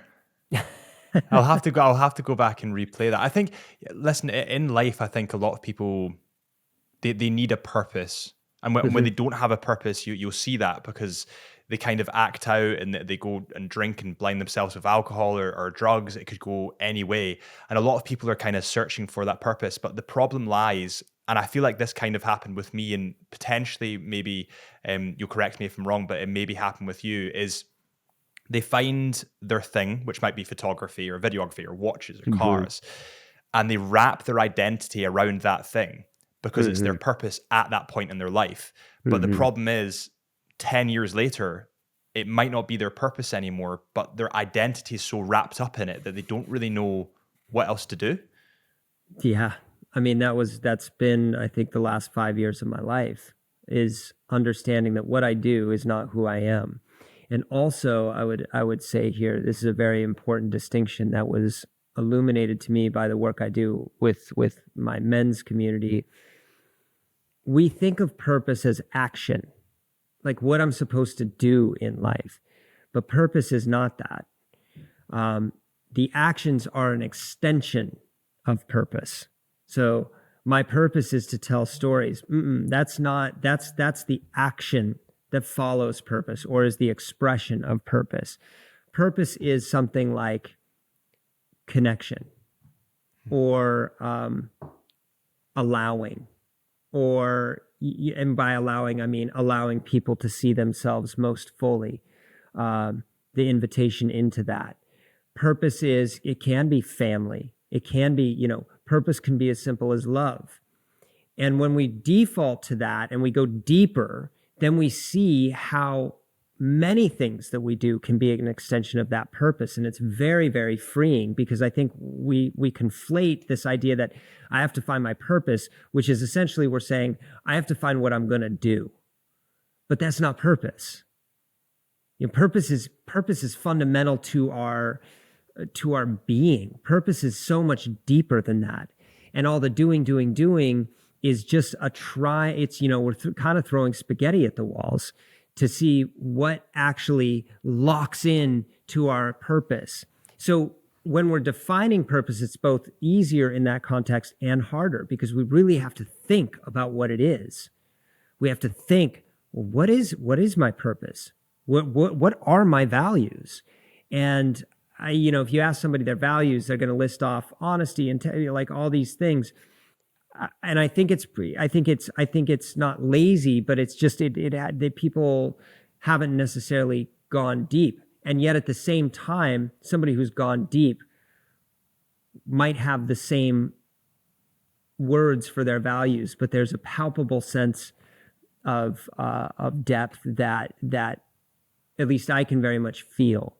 I'll have to go back and replay that. I think, listen, in life, I think a lot of people, they need a purpose. And when they don't have a purpose, you'll see that, because they kind of act out and they go and drink and blind themselves with alcohol or drugs. It could go any way. And a lot of people are kind of searching for that purpose. But the problem lies, and I feel like this kind of happened with me, and potentially maybe you'll correct me if I'm wrong, but it maybe happened with you, is they find their thing, which might be photography or videography or watches or cars, and they wrap their identity around that thing because it's their purpose at that point in their life. But the problem is 10 years later, it might not be their purpose anymore, but their identity is so wrapped up in it that they don't really know what else to do. Yeah. I mean, that's been, I think, the last 5 years of my life, is understanding that what I do is not who I am. And also, I would say here, this is a very important distinction that was illuminated to me by the work I do with my men's community. We think of purpose as action, like what I'm supposed to do in life. But purpose is not that. The actions are an extension of purpose. So my purpose is to tell stories. That's the action that follows purpose, or is the expression of purpose. Purpose is something like connection, or allowing, and by allowing, I mean allowing people to see themselves most fully, the invitation into that. Purpose is, it can be family. It can be, purpose can be as simple as love. And when we default to that and we go deeper, then we see how many things that we do can be an extension of that purpose. And it's very, very freeing, because I think we conflate this idea that I have to find my purpose, which is essentially we're saying I have to find what I'm going to do. But that's not purpose. Purpose is fundamental to our being. Purpose is so much deeper than that. And all the doing is just a try. It's, we're kind of throwing spaghetti at the walls to see what actually locks in to our purpose. So when we're defining purpose, it's both easier in that context and harder, because we really have to think about what it is. We have to think, well, what is my purpose? What are my values? And if you ask somebody their values, they're going to list off honesty and like all these things. And I think it's not lazy, but it's just that people haven't necessarily gone deep. And yet at the same time, somebody who's gone deep might have the same words for their values, but there's a palpable sense of depth that at least I can very much feel.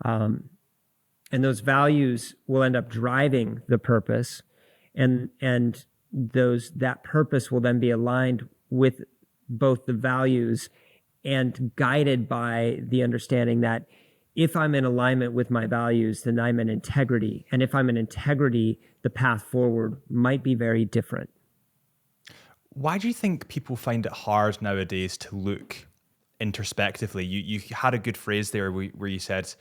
And those values will end up driving the purpose, and that purpose will then be aligned with both the values and guided by the understanding that if I'm in alignment with my values, then I'm in integrity. And if I'm in integrity, the path forward might be very different. Why do you think people find it hard nowadays to look introspectively? You had a good phrase there where you said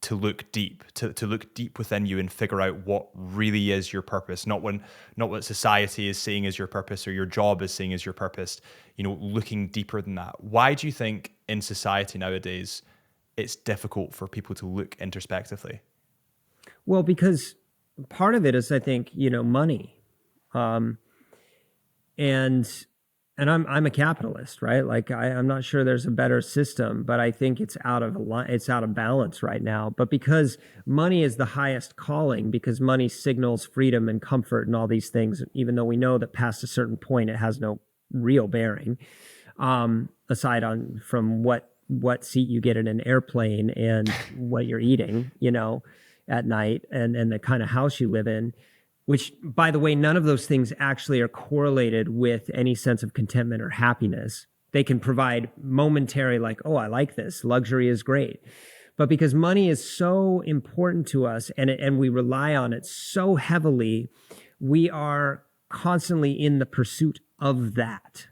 to look deep, to look deep within you and figure out what really is your purpose, not what society is saying is your purpose or your job is saying is your purpose, looking deeper than that. Why do you think in society nowadays it's difficult for people to look introspectively? Well, because part of it is, I think, money. And I'm a capitalist, right? Like I'm not sure there's a better system, but I think it's out of balance right now. But because money is the highest calling, because money signals freedom and comfort and all these things, even though we know that past a certain point it has no real bearing, aside from what seat you get in an airplane and what you're eating, at night, and the kind of house you live in. Which, by the way, none of those things actually are correlated with any sense of contentment or happiness. They can provide momentary, like, oh, I like this. Luxury is great. But because money is so important to us and we rely on it so heavily, we are constantly in the pursuit of that.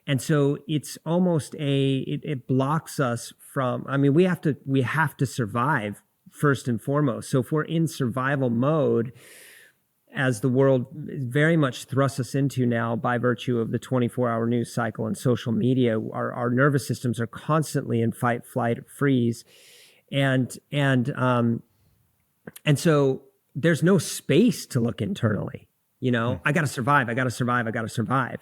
And so it's almost it blocks us from, we have to survive first and foremost. So if we're in survival mode, as the world very much thrusts us into now by virtue of the 24-hour news cycle and social media, our nervous systems are constantly in fight, flight, freeze, and so there's no space to look internally. I got to survive. I got to survive. I got to survive.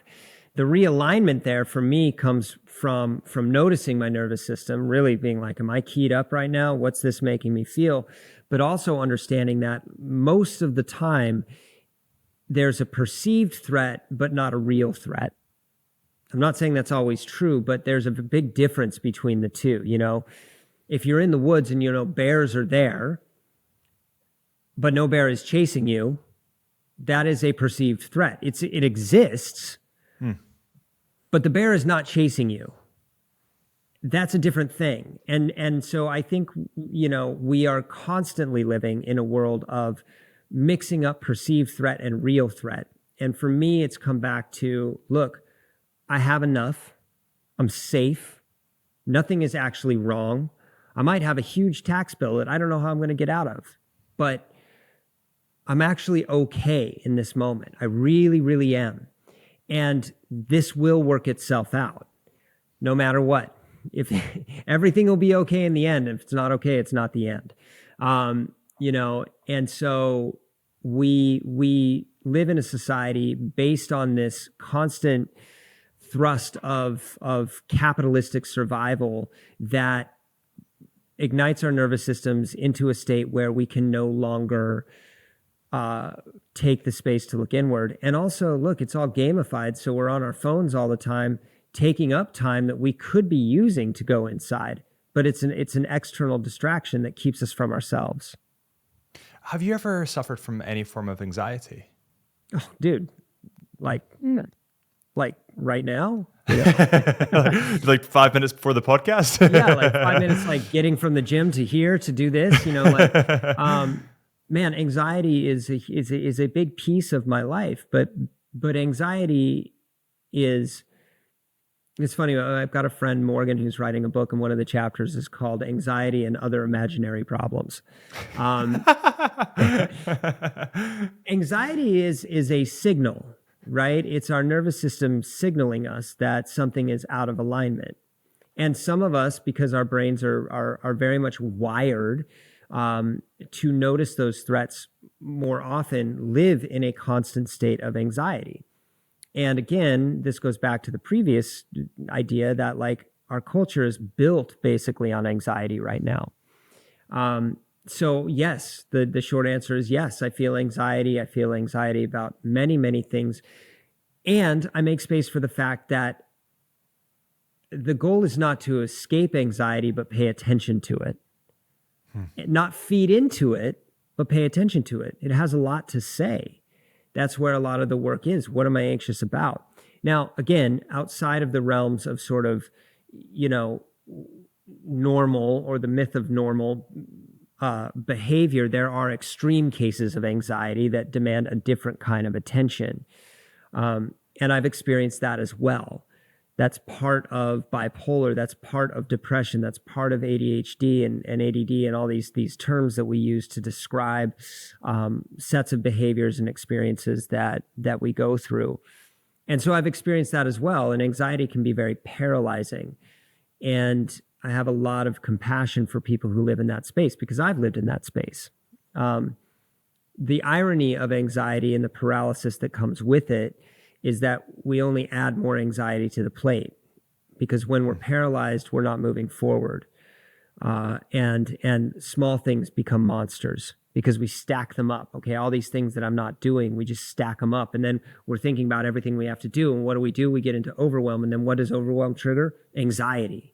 The realignment there for me comes from noticing my nervous system, really being like, am I keyed up right now? What's this making me feel? But also understanding that most of the time there's a perceived threat, but not a real threat. I'm not saying that's always true, but there's a big difference between the two. If you're in the woods and bears are there, but no bear is chasing you, that is a perceived threat. It exists, but the bear is not chasing you. That's a different thing. And so I think, we are constantly living in a world of mixing up perceived threat and real threat. And for me, it's come back to, look, I have enough. I'm safe. Nothing is actually wrong. I might have a huge tax bill that I don't know how I'm going to get out of, but I'm actually okay in this moment. I really, really am. And this will work itself out no matter what. If everything will be okay in the end, if it's not okay, it's not the end. And so we live in a society based on this constant thrust of capitalistic survival that ignites our nervous systems into a state where we can no longer take the space to look inward. And also, look, it's all gamified, so we're on our phones all the time, taking up time that we could be using to go inside, but it's an external distraction that keeps us from ourselves. Have you ever suffered from any form of anxiety? Oh, dude, like right now? Like 5 minutes before the podcast? Yeah, like 5 minutes, like getting from the gym to here to do this, man, anxiety is a big piece of my life, but anxiety is, it's funny. I've got a friend, Morgan, who's writing a book, and one of the chapters is called Anxiety and Other Imaginary Problems. Anxiety is a signal, right? It's our nervous system signaling us that something is out of alignment. And some of us, because our brains are very much wired to notice those threats more often, live in a constant state of anxiety. And again, this goes back to the previous idea that like our culture is built basically on anxiety right now. So yes, the short answer is yes, I feel anxiety. I feel anxiety about many, many things. And I make space for the fact that the goal is not to escape anxiety, but pay attention to it. Not feed into it, but pay attention to it. It has a lot to say. That's where a lot of the work is. What am I anxious about? Now, again, outside of the realms of sort of, normal or the myth of normal behavior, there are extreme cases of anxiety that demand a different kind of attention. And I've experienced that as well. That's part of bipolar. That's part of depression. That's part of ADHD and ADD and all these terms that we use to describe sets of behaviors and experiences that we go through. And so I've experienced that as well. And anxiety can be very paralyzing. And I have a lot of compassion for people who live in that space because I've lived in that space. The irony of anxiety and the paralysis that comes with it is that we only add more anxiety to the plate because when we're paralyzed, we're not moving forward. And small things become monsters because we stack them up. Okay, all these things that I'm not doing, we just stack them up. And then we're thinking about everything we have to do. And what do? We get into overwhelm. And then what does overwhelm trigger? Anxiety,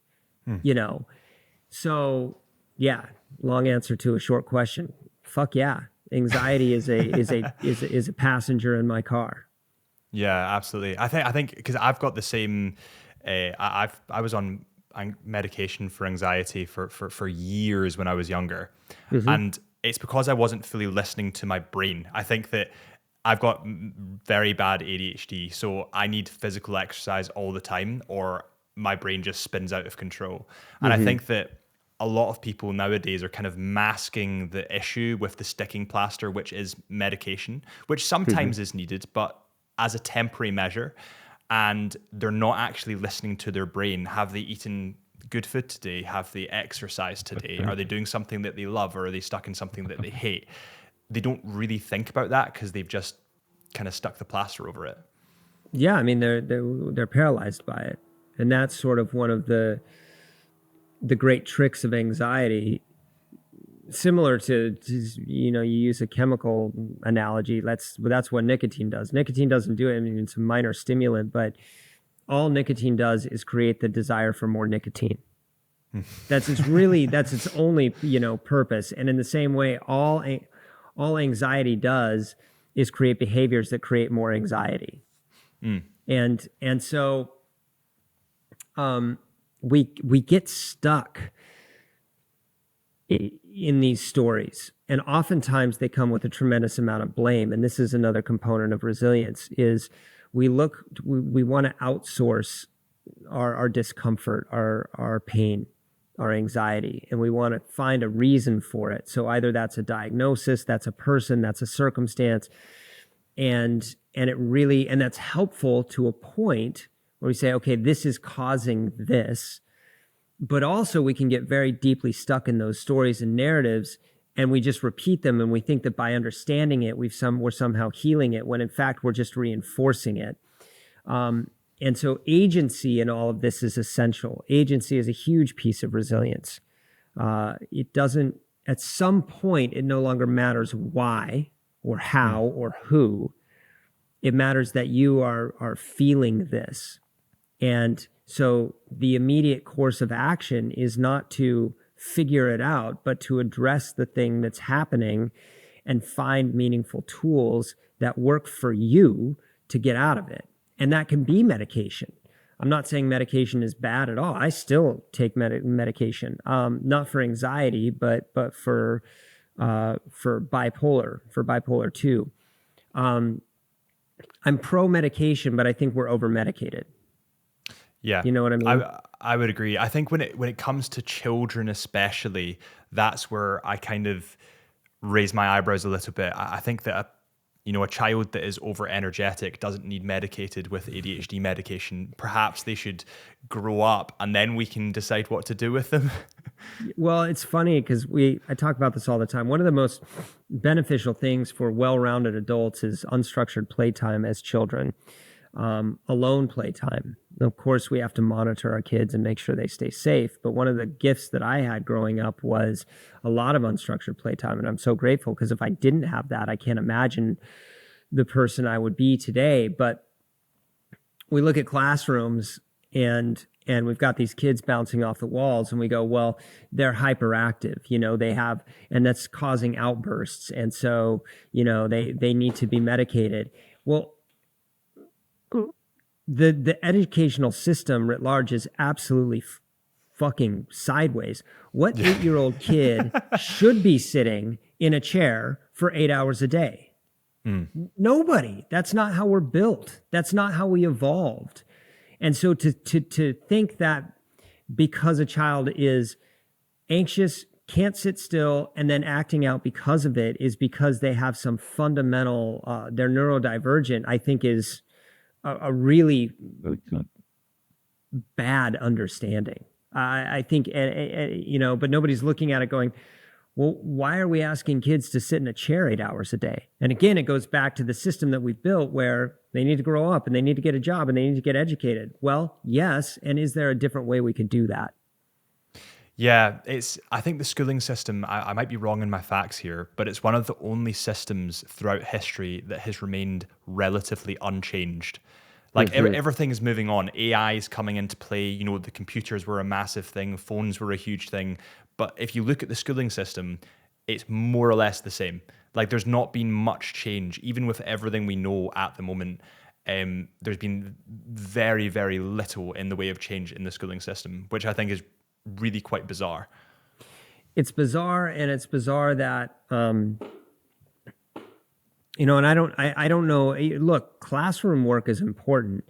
So yeah, long answer to a short question. Fuck yeah. Anxiety is a passenger in my car. Yeah, absolutely. I think because I've got the same. I was on medication for anxiety for years when I was younger, and it's because I wasn't fully listening to my brain. I think that I've got very bad ADHD, so I need physical exercise all the time, or my brain just spins out of control. And I think that a lot of people nowadays are kind of masking the issue with the sticking plaster, which is medication, which sometimes is needed, but as a temporary measure. And they're not actually listening to their brain. Have they eaten good food today? Have they exercised today? Are they doing something that they love, or are they stuck in something that they hate? They don't really think about that because they've just kind of stuck the plaster over it. Yeah, I mean they're paralyzed by it, and that's sort of one of the great tricks of anxiety. Similar to you use a chemical analogy. That's what nicotine does. Nicotine doesn't do it. I mean, it's a minor stimulant, but all nicotine does is create the desire for more nicotine. That's its only purpose. And in the same way, all anxiety does is create behaviors that create more anxiety. And so we get stuck in these stories, and oftentimes they come with a tremendous amount of blame. And this is another component of resilience: is we want to outsource our discomfort, our pain, our anxiety, and we want to find a reason for it. So either that's a diagnosis, that's a person, that's a circumstance, and that's helpful to a point where we say, okay, this is causing this. But also we can get very deeply stuck in those stories and narratives, and we just repeat them, and we think that by understanding it, we're somehow healing it, when in fact we're just reinforcing it. And so agency in all of this is essential. Agency is a huge piece of resilience. It doesn't, at some point, it no longer matters why or how or who. It matters that you are feeling this. And so the immediate course of action is not to figure it out, but to address the thing that's happening and find meaningful tools that work for you to get out of it. And that can be medication. I'm not saying medication is bad at all. I still take medication, not for anxiety, but for bipolar 2. I'm pro medication, but I think we're over medicated. Yeah, you know what I mean? I would agree. I think when it comes to children especially, that's where I kind of raise my eyebrows a little bit. I think that a child that is over energetic doesn't need medicated with ADHD medication. Perhaps they should grow up, and then we can decide what to do with them. Well, it's funny because I talk about this all the time. One of the most beneficial things for well-rounded adults is unstructured playtime as children. Alone playtime. Of course, we have to monitor our kids and make sure they stay safe. But one of the gifts that I had growing up was a lot of unstructured playtime. And I'm so grateful, because if I didn't have that, I can't imagine the person I would be today. But we look at classrooms and we've got these kids bouncing off the walls, and we go, well, they're hyperactive, they have, and that's causing outbursts. And so, they need to be medicated. Well, the educational system writ large is absolutely fucking sideways. What 8-year-old kid should be sitting in a chair for 8 hours a day? Nobody. That's not how we're built. That's not how we evolved. And so to think that because a child is anxious, can't sit still, and then acting out because of it is because they have some fundamental, they're neurodivergent, I think is a really bad understanding. I think, but nobody's looking at it going, well, why are we asking kids to sit in a chair 8 hours a day? And again, it goes back to the system that we've built where they need to grow up and they need to get a job and they need to get educated. Well, yes. And is there a different way we could do that? Yeah, I think the schooling system, I might be wrong in my facts here, but it's one of the only systems throughout history that has remained relatively unchanged. Like everything is moving on. AI is coming into play. The computers were a massive thing. Phones were a huge thing. But if you look at the schooling system, it's more or less the same. Like there's not been much change, even with everything we know at the moment. There's been very, very little in the way of change in the schooling system, which I think is really quite bizarre. It's bizarre, and it's bizarre that and I don't know. Look, classroom work is important,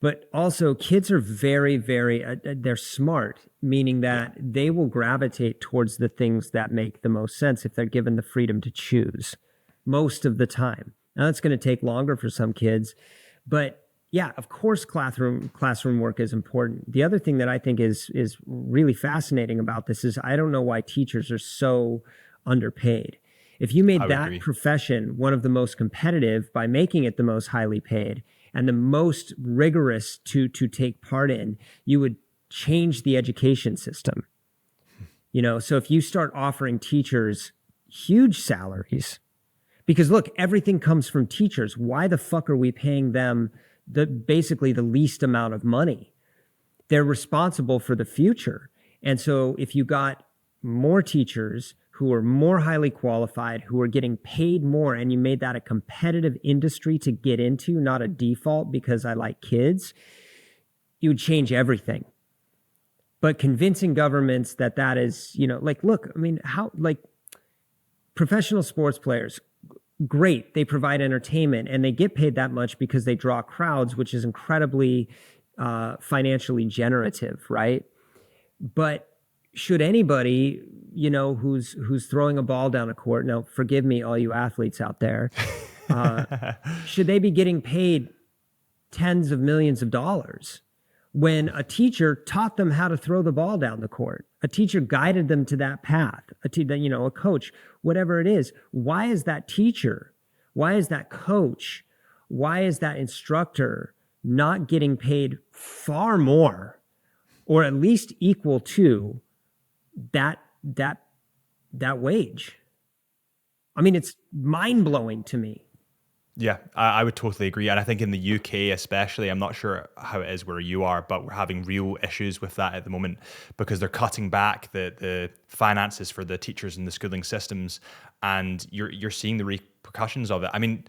But also kids are very, very, they're smart, meaning that they will gravitate towards the things that make the most sense if they're given the freedom to choose most of the time. Now that's going to take longer for some kids, but yeah, of course, classroom work is important. The other thing that I think is really fascinating about this is I don't know why teachers are so underpaid. If you made that profession one of the most competitive by making it the most highly paid and the most rigorous to take part in, you would change the education system. So if you start offering teachers huge salaries, because look, everything comes from teachers. Why the fuck are we paying them basically the least amount of money? They're responsible for the future. And so if you got more teachers who are more highly qualified, who are getting paid more, and you made that a competitive industry to get into, not a default because I like kids, you would change everything. But convincing governments that is, look, I mean, how, professional sports players, great, they provide entertainment and they get paid that much because they draw crowds, which is incredibly financially generative, right? But should anybody, who's throwing a ball down a court, now forgive me, all you athletes out there, should they be getting paid tens of millions of dollars when a teacher taught them how to throw the ball down the court? A teacher guided them to that path, a coach, whatever it is. Why is that teacher, why is that coach, why is that instructor not getting paid far more or at least equal to that wage? I mean, it's mind-blowing to me. Yeah, I would totally agree. And I think in the UK especially, I'm not sure how it is where you are, but we're having real issues with that at the moment because they're cutting back the finances for the teachers in the schooling systems, and you're seeing the repercussions of it. I mean,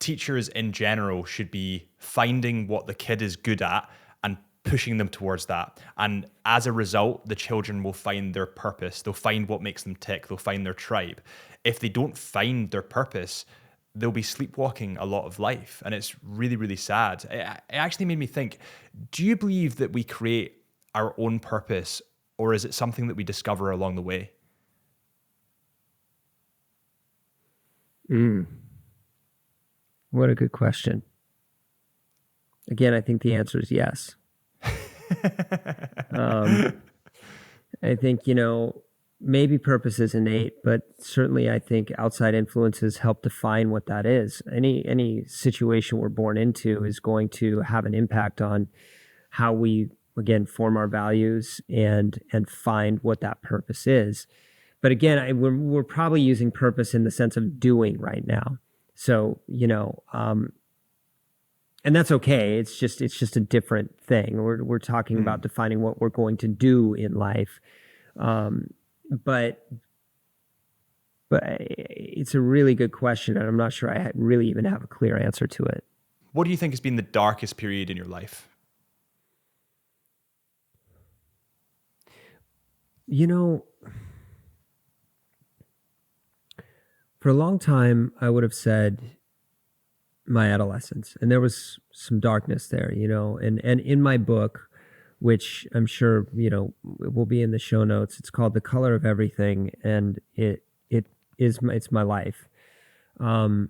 teachers in general should be finding what the kid is good at and pushing them towards that. And as a result, the children will find their purpose. They'll find what makes them tick. They'll find their tribe. If they don't find their purpose, they'll be sleepwalking a lot of life. And it's really, really sad. It actually made me think, do you believe that we create our own purpose, or is it something that we discover along the way? What a good question. Again, I think the answer is yes. I think, maybe purpose is innate, but certainly I think outside influences help define what that is. Any situation we're born into is going to have an impact on how we, again, form our values and find what that purpose is. But again, we're probably using purpose in the sense of doing right now. So, and that's okay. It's just a different thing. We're talking about defining what we're going to do in life. But it's a really good question, and I'm not sure I really even have a clear answer to it. What do you think has been the darkest period in your life? For a long time, I would have said my adolescence, and there was some darkness there, and in my book, which I'm sure, will be in the show notes. It's called The Color of Everything, and it's my life. I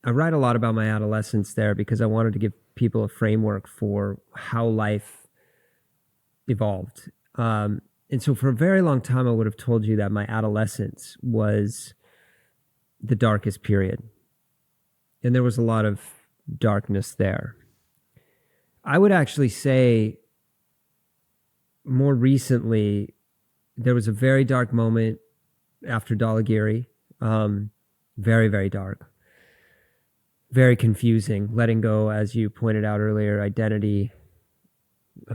write a lot about my adolescence there because I wanted to give people a framework for how life evolved. And so for a very long time, I would have told you that my adolescence was the darkest period. And there was a lot of darkness there. I would actually say more recently, there was a very dark moment after Dalagiri. Very, very dark. Very confusing. Letting go, as you pointed out earlier, identity,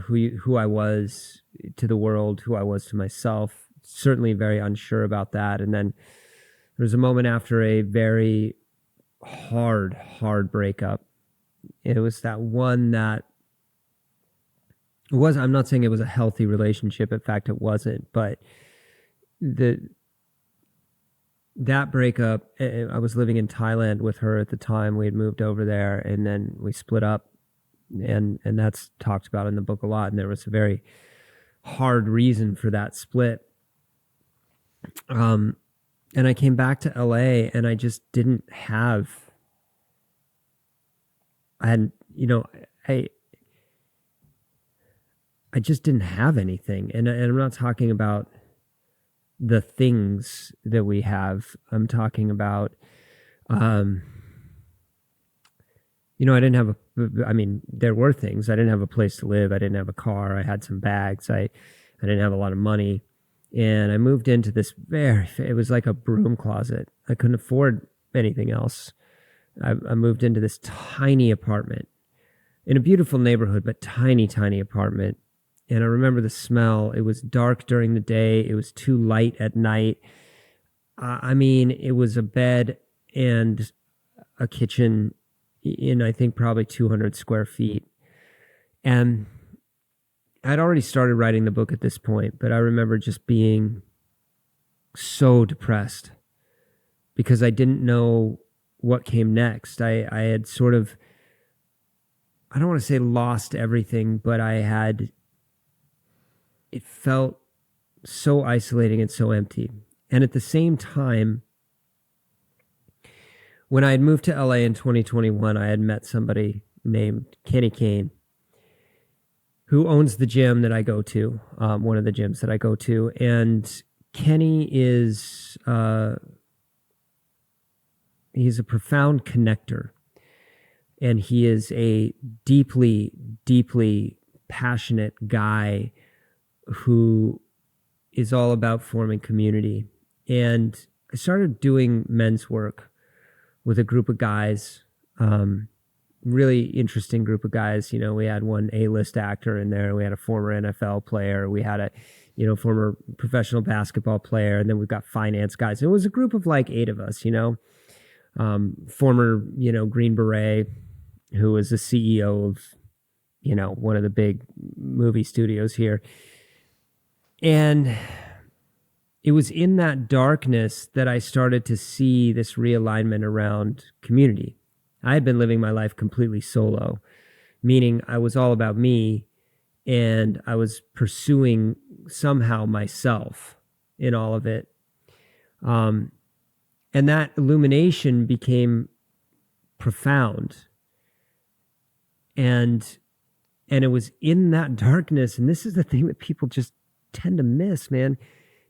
who I was to the world, who I was to myself. Certainly very unsure about that. And then there was a moment after a very hard breakup. It was that one that I'm not saying it was a healthy relationship. In fact, it wasn't. But that breakup, I was living in Thailand with her at the time. We had moved over there, and then we split up and that's talked about in the book a lot. And there was a very hard reason for that split. And I came back to LA, and I just didn't have. I had, I just didn't have anything, and I'm not talking about the things that we have. I'm talking about, I didn't have there were things. I didn't have a place to live. I didn't have a car. I had some bags. I didn't have a lot of money. And I moved into this it was like a broom closet. I couldn't afford anything else. I moved into this tiny apartment in a beautiful neighborhood, but tiny, tiny apartment. And I remember the smell. It was dark during the day. It was too light at night. It was a bed and a kitchen in, I think, probably 200 square feet. And I'd already started writing the book at this point, but I remember just being so depressed because I didn't know what came next. I had sort of, I don't want to say lost everything, but it felt so isolating and so empty. And at the same time, when I had moved to LA in 2021, I had met somebody named Kenny Kane, who owns the gym that I go to, one of the gyms that I go to. And Kenny is, he's a profound connector. And he is a deeply, deeply passionate guy who is all about forming community. And I started doing men's work with a group of guys, really interesting group of guys. We had one A-list actor in there. We had a former NFL player. We had a, former professional basketball player. And then we've got finance guys. It was a group of like 8 of us, former, Green Beret, who was the CEO of, one of the big movie studios here. And it was in that darkness that I started to see this realignment around community. I had been living my life completely solo, meaning I was all about me, and I was pursuing somehow myself in all of it. And that illumination became profound. And it was in that darkness, and this is the thing that people just tend to miss, man.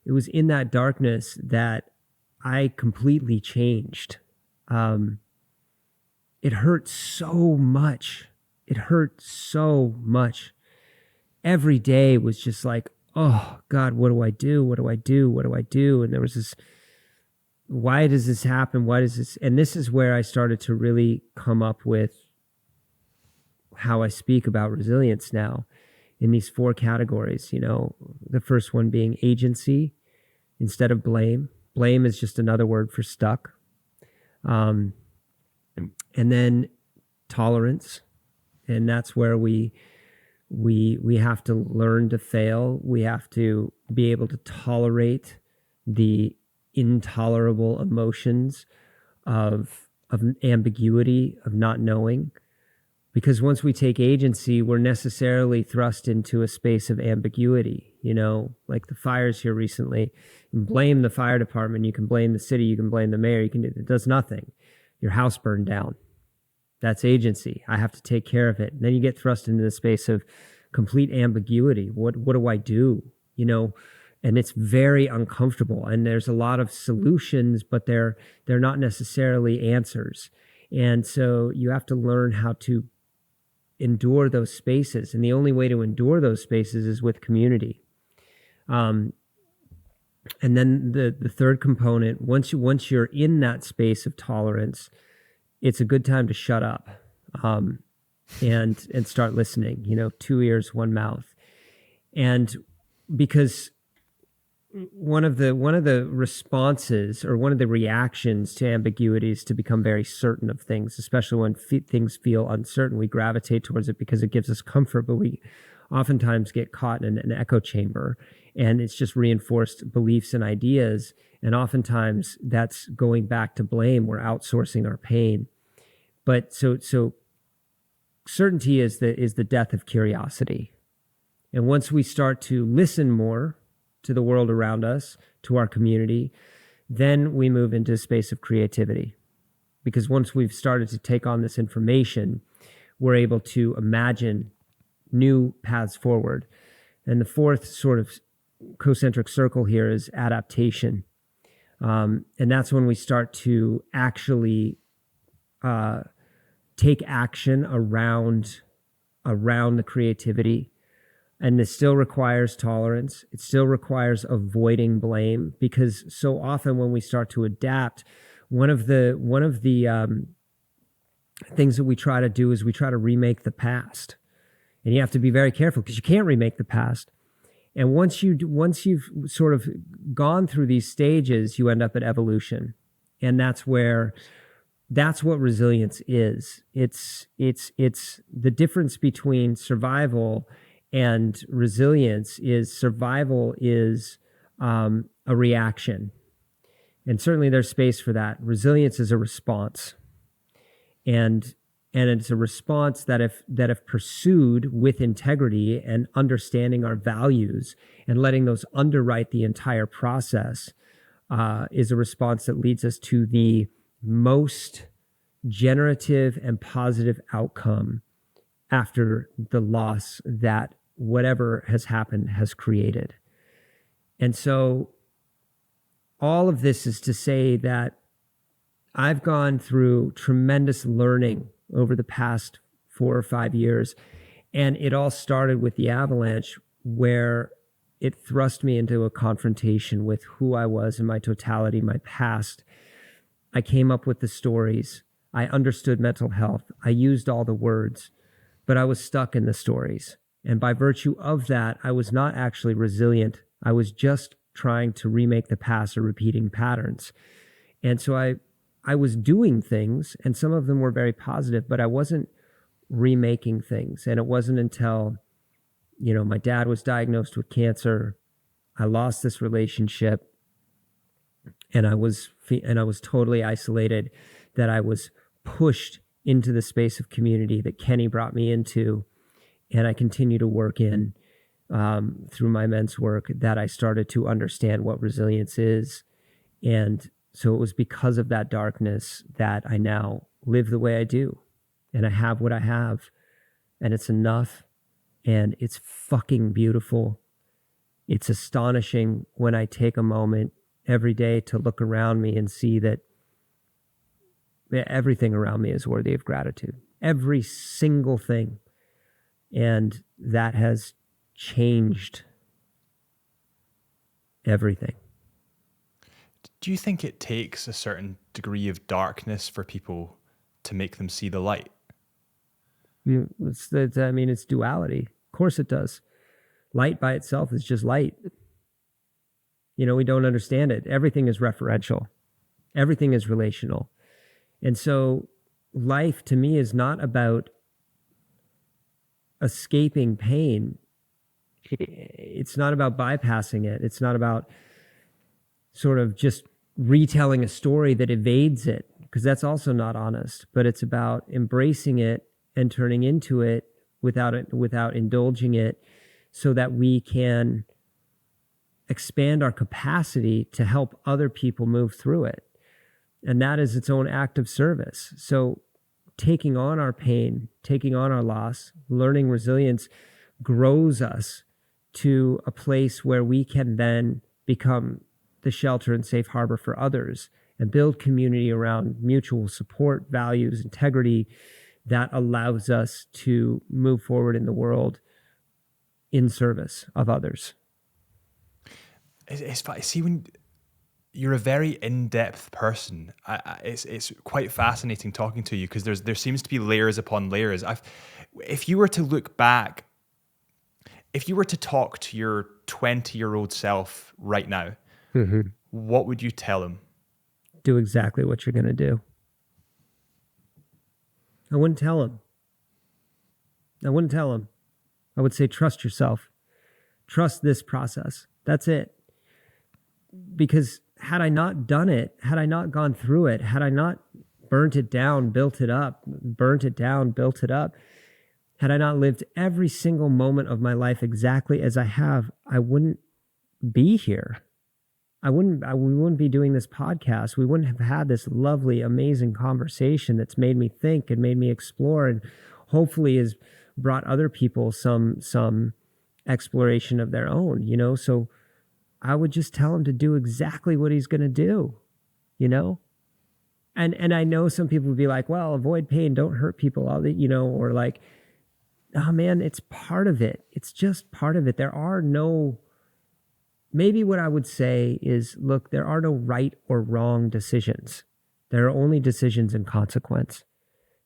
It was in that darkness that I completely changed. It hurt so much. It hurt so much. Every day was just like, oh God, what do I do? What do I do? What do I do? And there was this, why does this happen? Why does this? And this is where I started to really come up with how I speak about resilience now in these 4 categories. The first one being agency instead of blame. Blame is just another word for stuck. And then tolerance. And that's where we have to learn to fail. We have to be able to tolerate the intolerable emotions of ambiguity, of not knowing. Because once we take agency, we're necessarily thrust into a space of ambiguity, like the fires here recently. You can blame the fire department, you can blame the city, you can blame the mayor, it does nothing. Your house burned down. That's agency. I have to take care of it. And then you get thrust into the space of complete ambiguity. What do I do? And it's very uncomfortable. And there's a lot of solutions, but they're not necessarily answers. And so you have to learn how to endure those spaces. And the only way to endure those spaces is with community. And then the third component, once you're in that space of tolerance, it's a good time to shut up and start listening. 2 ears, 1 mouth. And because one of the responses or one of the reactions to ambiguity is to become very certain of things, especially when things feel uncertain. We gravitate towards it because it gives us comfort, but we oftentimes get caught in an echo chamber, and it's just reinforced beliefs and ideas. And oftentimes that's going back to blame. We're outsourcing our pain. But so certainty is the death of curiosity. And once we start to listen more to the world around us, to our community, then we move into a space of creativity. Because once we've started to take on this information, we're able to imagine new paths forward. And the fourth sort of concentric circle here is adaptation. And that's when we start to actually take action around the creativity. And this still requires tolerance. It still requires avoiding blame, because so often when we start to adapt, one of the things that we try to do is we try to remake the past. And you have to be very careful, because you can't remake the past. And once you've sort of gone through these stages, you end up at evolution. And that's what resilience is. It's the difference between survival and resilience is survival is a reaction. And certainly there's space for that. Resilience is a response. And it's a response that if pursued with integrity and understanding our values and letting those underwrite the entire process, is a response that leads us to the most generative and positive outcome after the loss that whatever has happened has created. And so all of this is to say that I've gone through tremendous learning over the past 4 or 5 years. And it all started with the Avalanche, where it thrust me into a confrontation with who I was in my totality, my past. I came up with the stories. I understood mental health. I used all the words, but I was stuck in the stories. And by virtue of that, I was not actually resilient. I was just trying to remake the past or repeating patterns. And so I was doing things, and some of them were very positive, but I wasn't remaking things. And it wasn't until, my dad was diagnosed with cancer, I lost this relationship, and I was totally isolated, that I was pushed into the space of community that Kenny brought me into, and I continue to work in through my men's work, that I started to understand what resilience is. And so it was because of that darkness that I now live the way I do, and I have what I have, and it's enough, and it's fucking beautiful. It's astonishing when I take a moment every day to look around me and see that everything around me is worthy of gratitude. Every single thing. And that has changed everything. Do you think it takes a certain degree of darkness for people to make them see the light? It's duality. Of course it does. Light by itself is just light. We don't understand it. Everything is referential. Everything is relational. And so life to me is not about escaping pain. It's not about bypassing it. It's not about sort of just retelling a story that evades it, because that's also not honest. But it's about embracing it and turning into it without indulging it, so that we can expand our capacity to help other people move through it. And that is its own act of service. So taking on our pain, taking on our loss, learning resilience grows us to a place where we can then become the shelter and safe harbor for others, and build community around mutual support, values, integrity that allows us to move forward in the world in service of others. It's funny. See, when you're a very in-depth person, it's quite fascinating talking to you, because there seems to be layers upon layers. If you were to look back, if you were to talk to your 20-year-old self right now, what would you tell him? Do exactly what you're going to do. I wouldn't tell him. I would say, trust yourself. Trust this process. That's it. Because had I not done it, had I not gone through it, had I not burnt it down, built it up, Had I not lived every single moment of my life exactly as I have, I wouldn't be here. We wouldn't be doing this podcast. We wouldn't have had this lovely, amazing conversation that's made me think and made me explore, and hopefully has brought other people some exploration of their own, you know? So I would just tell him to do exactly what he's going to do, you know? And I know some people would be like, well, avoid pain, don't hurt people, all that, you know, or like, oh man, it's part of it. It's just part of it. Maybe what I would say is, look, there are no right or wrong decisions. There are only decisions and consequence.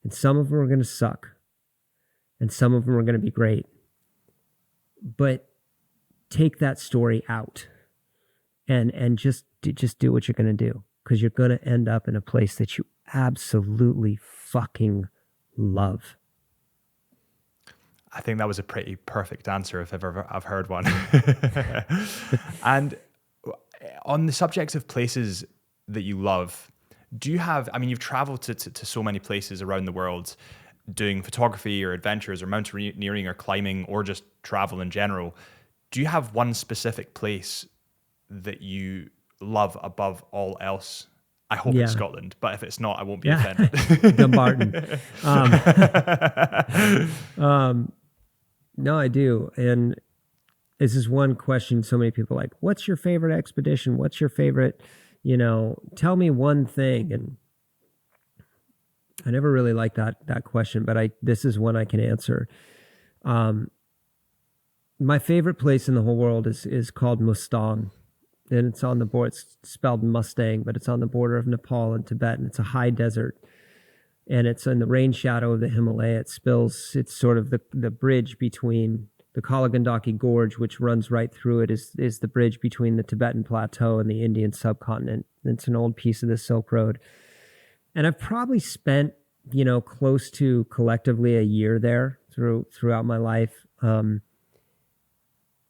And some of them are going to suck. And some of them are going to be great. But take that story out and just do what you're going to do. Because you're going to end up in a place that you absolutely fucking love. I think that was a pretty perfect answer if ever I've heard one. And on the subject of places that you love, do you have, I mean, you've traveled to so many places around the world doing photography or adventures or mountaineering or climbing or just travel in general. Do you have one specific place that you love above all else? I hope it's Scotland, but if it's not, I won't be offended. Dumbarton. No, I do. And this is one question so many people are like, what's your favorite expedition? What's your favorite, you know, tell me one thing. And I never really liked that question, but this is one I can answer. My favorite place in the whole world is called Mustang. And it's on the border, it's spelled Mustang, but it's on the border of Nepal and Tibet, and it's a high desert. And it's in the rain shadow of the Himalaya. It's sort of the bridge between the Kalagandaki Gorge, which runs right through it, is the bridge between the Tibetan Plateau and the Indian subcontinent. It's an old piece of the Silk Road. And I've probably spent, you know, close to collectively a year there throughout my life.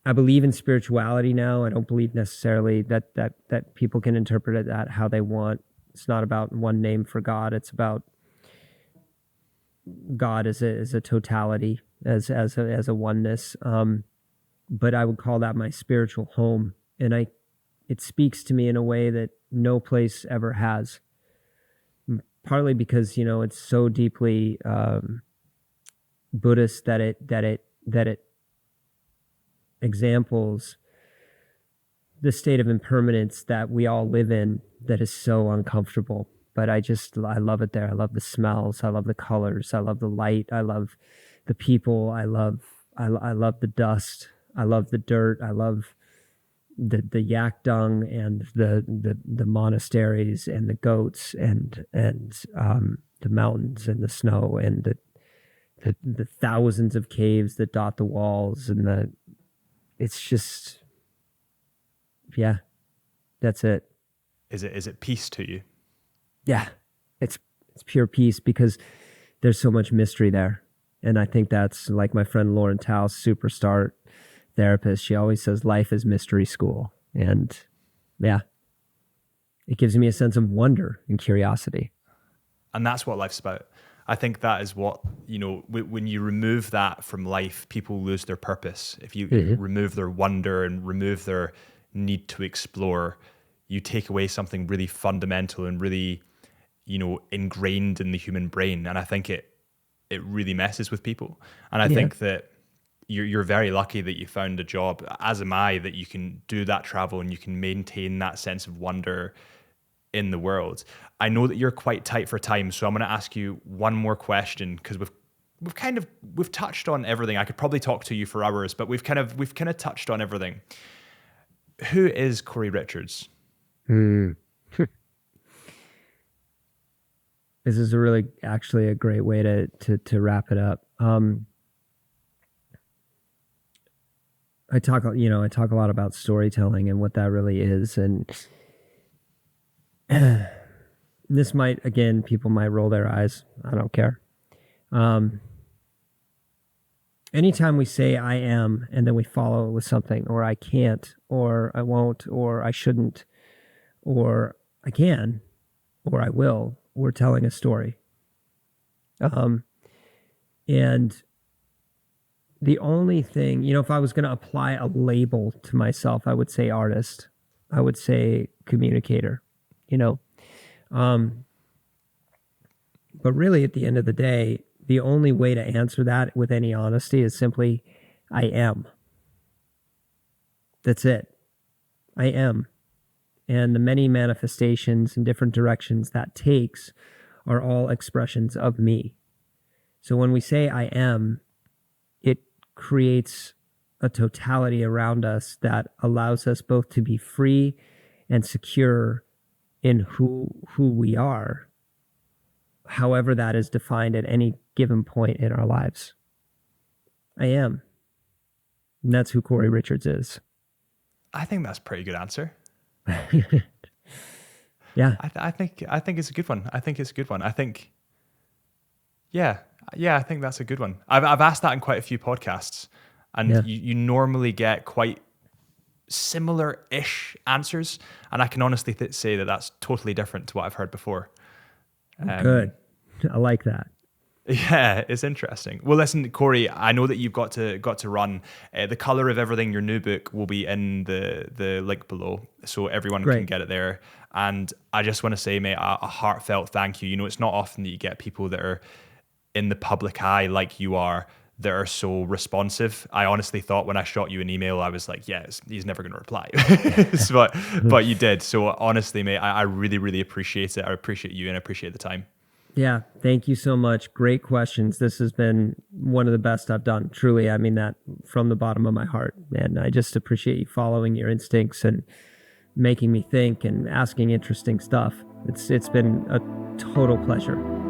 I believe in spirituality now. I don't believe necessarily that people can interpret it that how they want. It's not about one name for God. It's about God as a totality, as a oneness. But I would call that my spiritual home, and it speaks to me in a way that no place ever has. Partly because, you know, it's so deeply Buddhist that it examples the state of impermanence that we all live in that is so uncomfortable. But I love it there. I love the smells. I love the colors. I love the light. I love the people. I love the dust. I love the dirt. I love the yak dung and the monasteries and the goats and the mountains and the snow and the thousands of caves that dot the walls and it's just, yeah, that's it. Is it peace to you? Yeah, it's pure peace because there's so much mystery there. And I think that's like my friend Lauren Tao, superstar therapist. She always says life is mystery school. And yeah, it gives me a sense of wonder and curiosity. And that's what life's about. I think that is what, you know, when you remove that from life, people lose their purpose. If you remove their wonder and remove their need to explore, you take away something really fundamental and really, you know, ingrained in the human brain. And I think it really messes with people. And I think that you're very lucky that you found a job, as am I, that you can do that travel and you can maintain that sense of wonder in the world. I know that you're quite tight for time, so I'm going to ask you one more question because we've touched on everything. I could probably talk to you for hours, but we've kind of touched on everything. Who is Cory Richards? This is actually a great way to wrap it up. I talk a lot about storytelling and what that really is, and this might, again, people might roll their eyes. I don't care. Anytime we say I am, and then we follow it with something, or I can't, or I won't, or I shouldn't, or I can, or I will, we're telling a story. And the only thing, if I was going to apply a label to myself, I would say artist. I would say communicator, But really, at the end of the day, the only way to answer that with any honesty is simply, I am. That's it. I am. And the many manifestations and different directions that takes are all expressions of me. So when we say I am, it creates a totality around us that allows us both to be free and secure in who we are, however that is defined at any given point in our lives. I am. And that's who Cory Richards is. I think that's a pretty good answer. Yeah. I think it's a good one. I think, yeah, I think that's a good one. I've asked that in quite a few podcasts, and you normally get quite similar-ish answers, and I can honestly say that that's totally different to what I've heard before. Good. I like that. Yeah, it's interesting. Well, listen, Cory, I know that you've got to run. The Color of Everything, your new book, will be in the link below, so everyone can get it there. And I just want to say, mate, a heartfelt thank you. It's not often that you get people that are in the public eye like you are, that are so responsive. I honestly thought when I shot you an email, I was like, yes, he's never going to reply. but you did. So honestly, mate, I really, really appreciate it. I appreciate you and I appreciate the time. Yeah, thank you so much. Great questions. This has been one of the best I've done. Truly, I mean that from the bottom of my heart. And I just appreciate you following your instincts and making me think and asking interesting stuff. It's been a total pleasure.